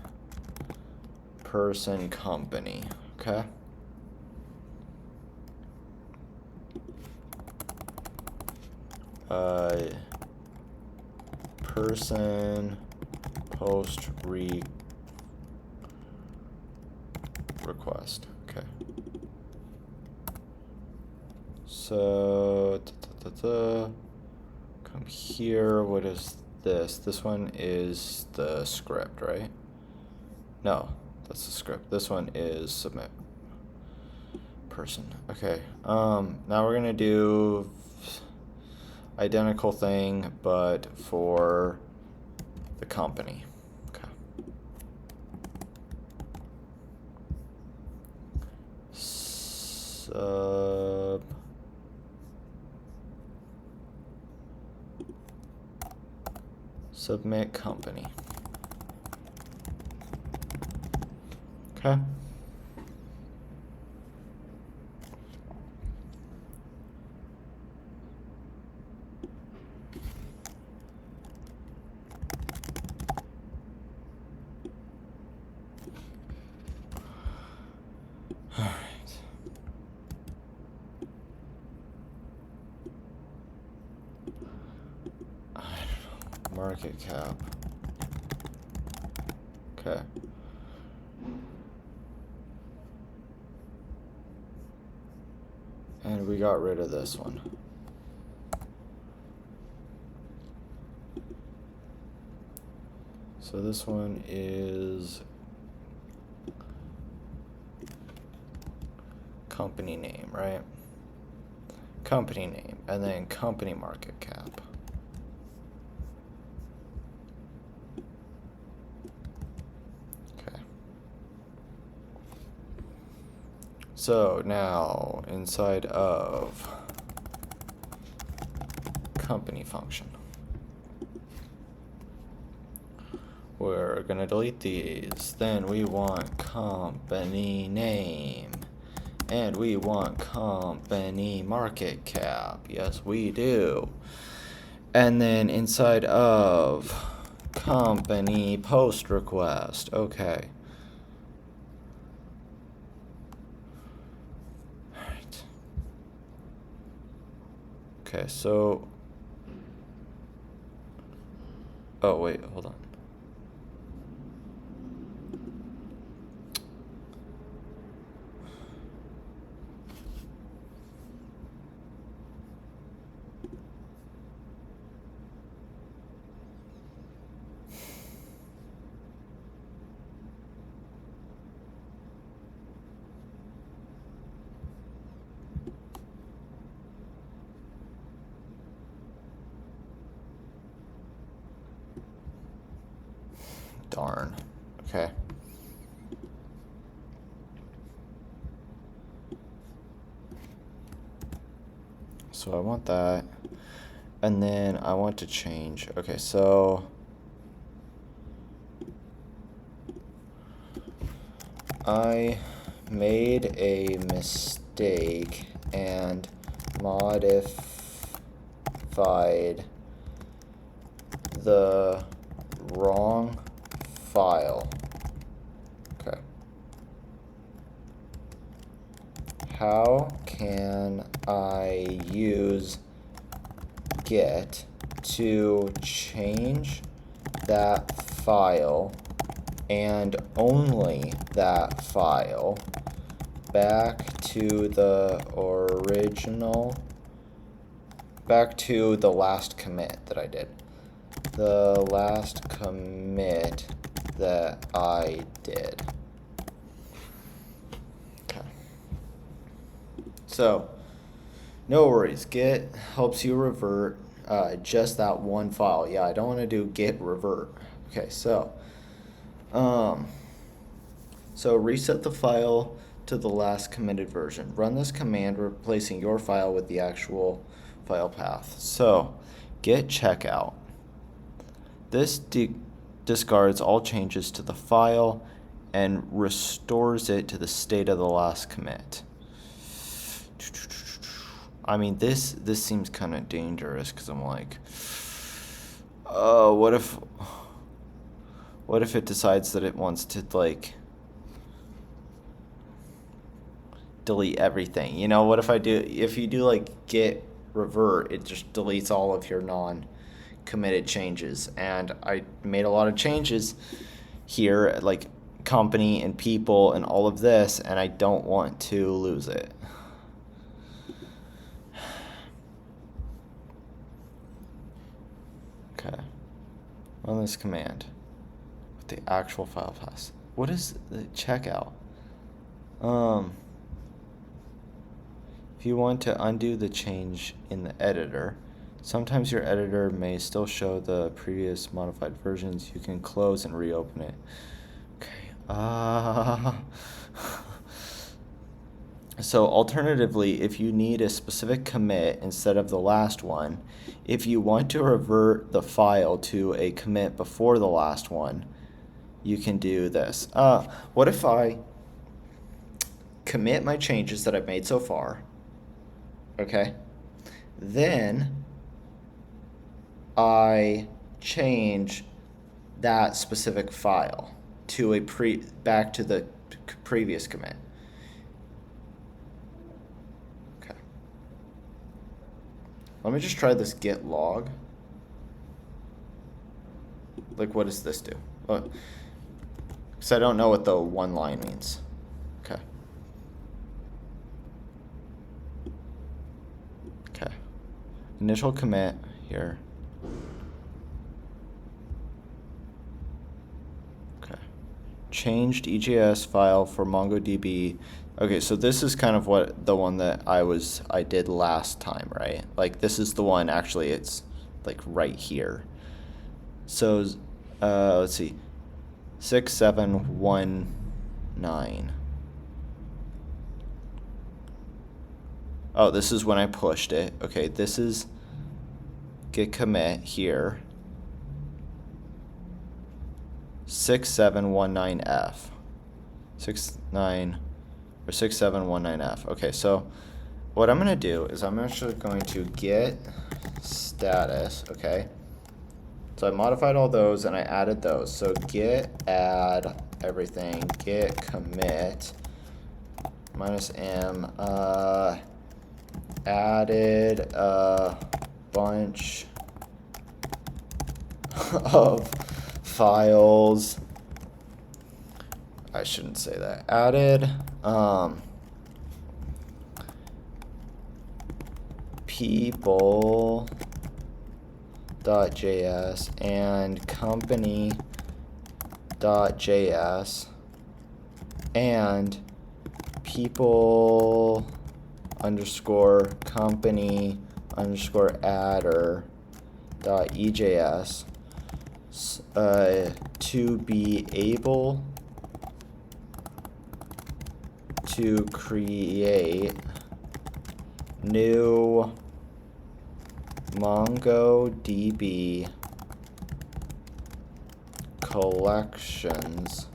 person company. Okay. Person post request. Okay. So come here. What is this? This one is the script, right? No, that's the script. This one is submit person. Okay. Now we're gonna do identical thing, but for the company. Okay. Submit company. Okay. All right. I don't know. Market cap. Okay. And we got rid of this one. So this one is company name, right? Company name, and then company market cap. Okay. So now inside of company function, we're gonna delete these. Then we want company name. And we want company market cap. Yes, we do. And then inside of company post request. Okay. All right. Okay, so. Oh, wait, hold on. Darn. Okay. So I want that. And then I want to change. Okay, so I made a mistake and modified the wrong file. Okay. How can I use Git to change that file and only that file back to the original, back to the last commit that I did. The last commit that I did. Okay. So, no worries. Git helps you revert just that one file. Yeah, I don't want to do git revert. Okay, so reset the file to the last committed version. Run this command replacing your file with the actual file path. So, git checkout. This discards all changes to the file and restores it to the state of the last commit. I mean, this seems kind of dangerous because I'm like, what if it decides that it wants to like delete everything? You know, what if you do like git revert, it just deletes all of your non-committed changes. And I made a lot of changes here, like company and people and all of this, and I don't want to lose it. Okay. Run this command with the actual file path. What is the checkout? If you want to undo the change in the editor, sometimes your editor may still show the previous modified versions. You can close and reopen it. Okay. So alternatively, if you need a specific commit instead of the last one, if you want to revert the file to a commit before the last one, you can do this. What if I commit my changes that I've made so far, okay? Then I change that specific file to back to the previous commit. Let me just try this git log. Like, what does this do? Because I don't know what the one line means. Okay. Okay. Initial commit here. Okay. Changed EJS file for MongoDB. Okay, so this is kind of what the one that I did last time, right? Like, this is the one, actually, it's like right here. So, let's see, 6719. Oh, this is when I pushed it. Okay, this is git commit here. 6719F. 6719F. Okay, so what I'm gonna do is I'm actually going to git status, okay? So I modified all those and I added those. So git add everything, git commit -m, added a bunch of files. I shouldn't say that. Added people.js and company.js and people_company_adder.ejs to be able to create new MongoDB collections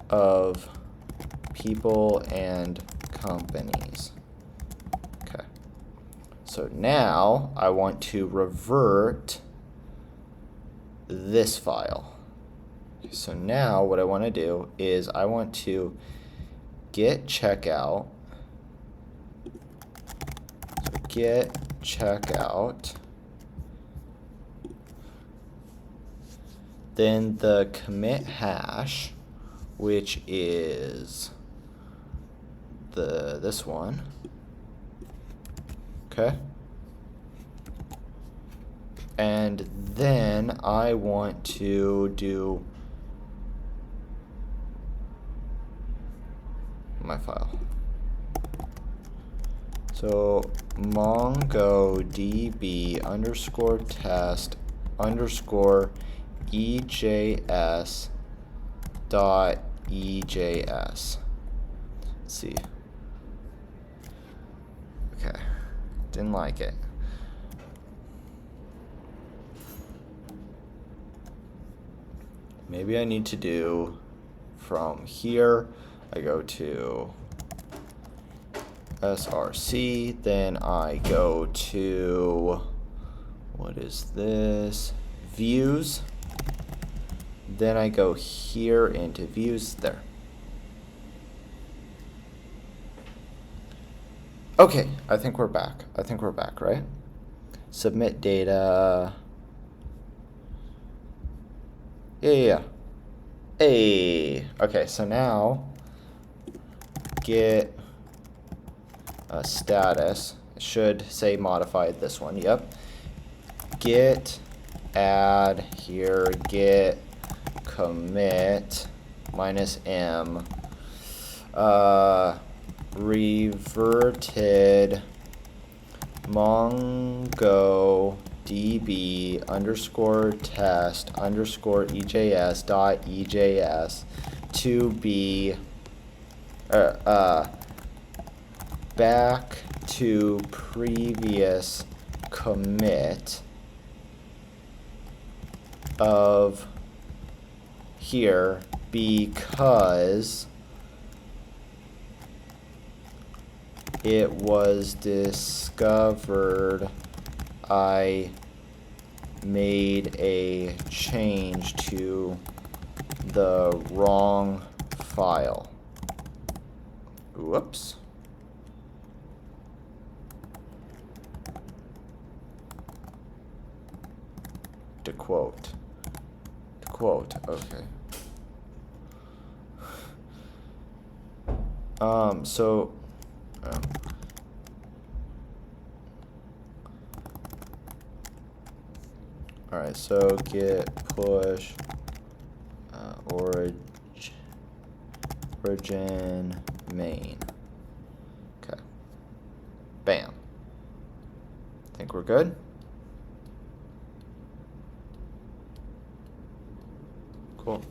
of people and companies. Okay. So now I want to revert this file. So now what I want to do is I want to git checkout. So git checkout. Then the commit hash, which is this one. Okay. And then I want to do my file. So MongoDB _test _EJS dot EJS. Let's see. Okay. Didn't like it. Maybe I need to do from here, I go to src, then I go to, what is this? Views. Then I go here into views there. Okay, I think we're back. Right? Submit data. Yeah. Hey. Okay, so now git status. It should say modified this one. Yep. Git add here, git commit -m reverted MongoDB _test _EJS dot EJS to be back to previous commit of here because it was discovered I made a change to the wrong file. Whoops. quote. To quote, okay. So, all right, so git push origin main. Okay. Bam. Think we're good? Cool.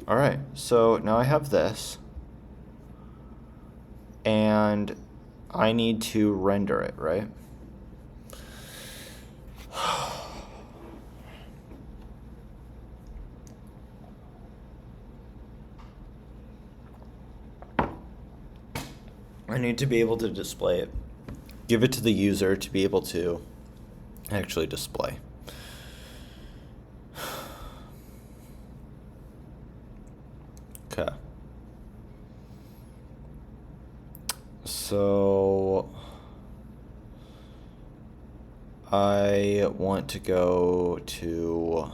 All right, so now I have this, and I need to render it, right? I need to be able to display it. Give it to the user to be able to actually display. Okay. So I want to go to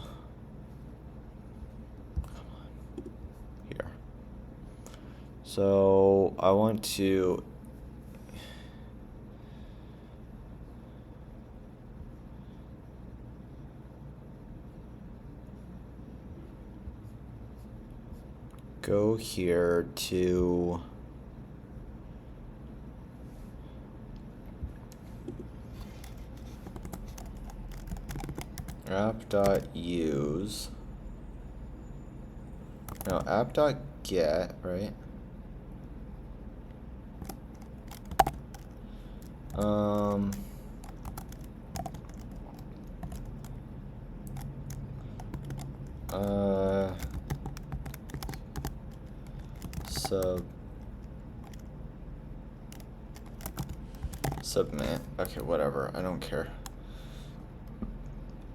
here. So I want to go here to app.use. No, app.get, right? Submit. Okay, whatever. I don't care.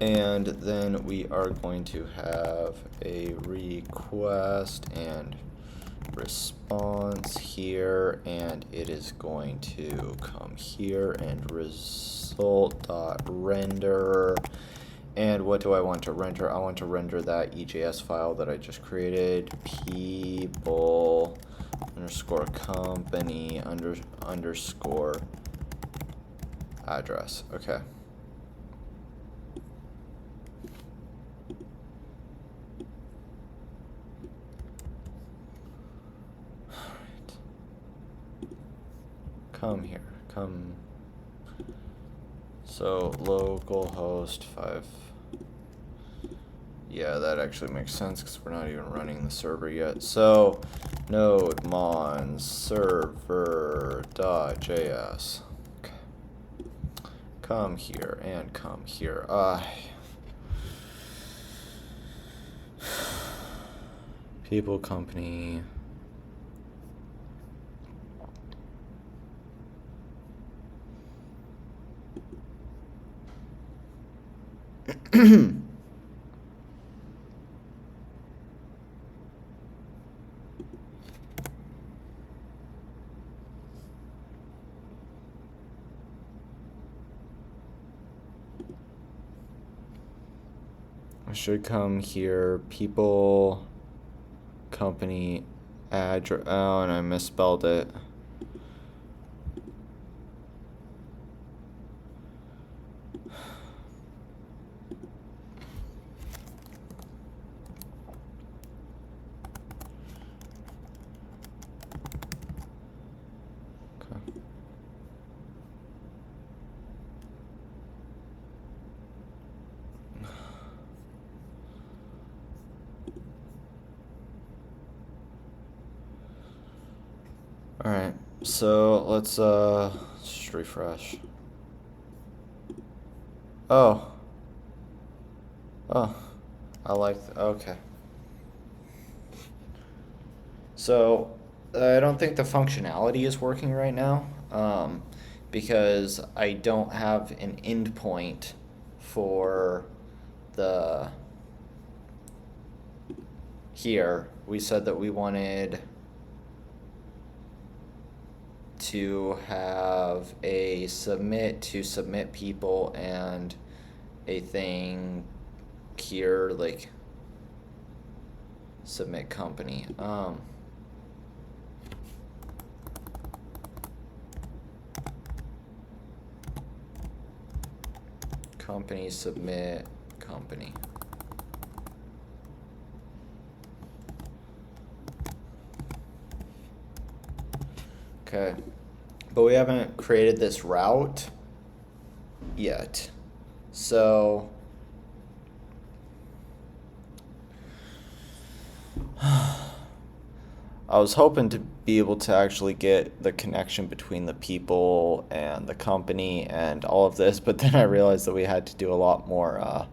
And then we are going to have a request and response here, and it is going to come here and result.render. And what do I want to render? I want to render that EJS file that I just created, people underscore company underscore address. Okay. Come here, come. So localhost 5. Yeah, that actually makes sense because we're not even running the server yet. So node mon server.js. Okay. Come here and come here. People, company. I should come here, people, company, address. Oh, and I misspelled it. Alright, so let's just refresh. Oh, I like, okay. So I don't think the functionality is working right now, because I don't have an endpoint for the, here, we said that we wanted to have a submit to submit people and a thing here like submit company. Company submit company. Okay, but we haven't created this route yet. So I was hoping to be able to actually get the connection between the people and the company and all of this, but then I realized that we had to do a lot more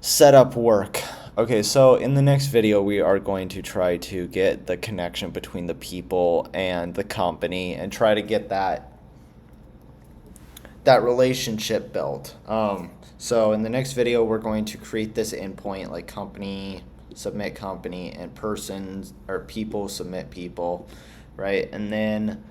setup work. Okay, so in the next video, we are going to try to get the connection between the people and the company and try to get that relationship built. So in the next video, we're going to create this endpoint like company, submit company, and persons or people submit people, right? And then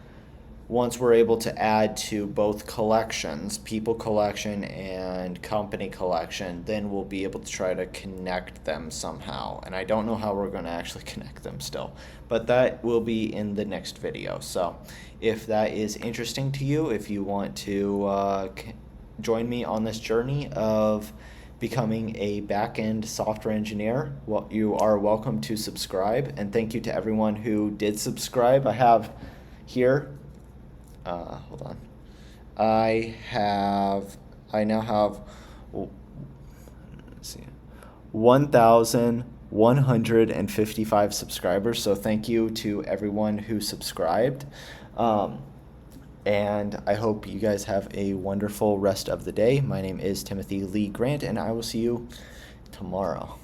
once we're able to add to both collections, people collection and company collection, then we'll be able to try to connect them somehow. And I don't know how we're going to actually connect them still, but that will be in the next video. So if that is interesting to you, if you want to join me on this journey of becoming a back-end software engineer, well, you are welcome to subscribe. And thank you to everyone who did subscribe. I have here, hold on. I now have, let's see, 1,155 subscribers. So thank you to everyone who subscribed. And I hope you guys have a wonderful rest of the day. My name is Timothy Lee Grant, and I will see you tomorrow.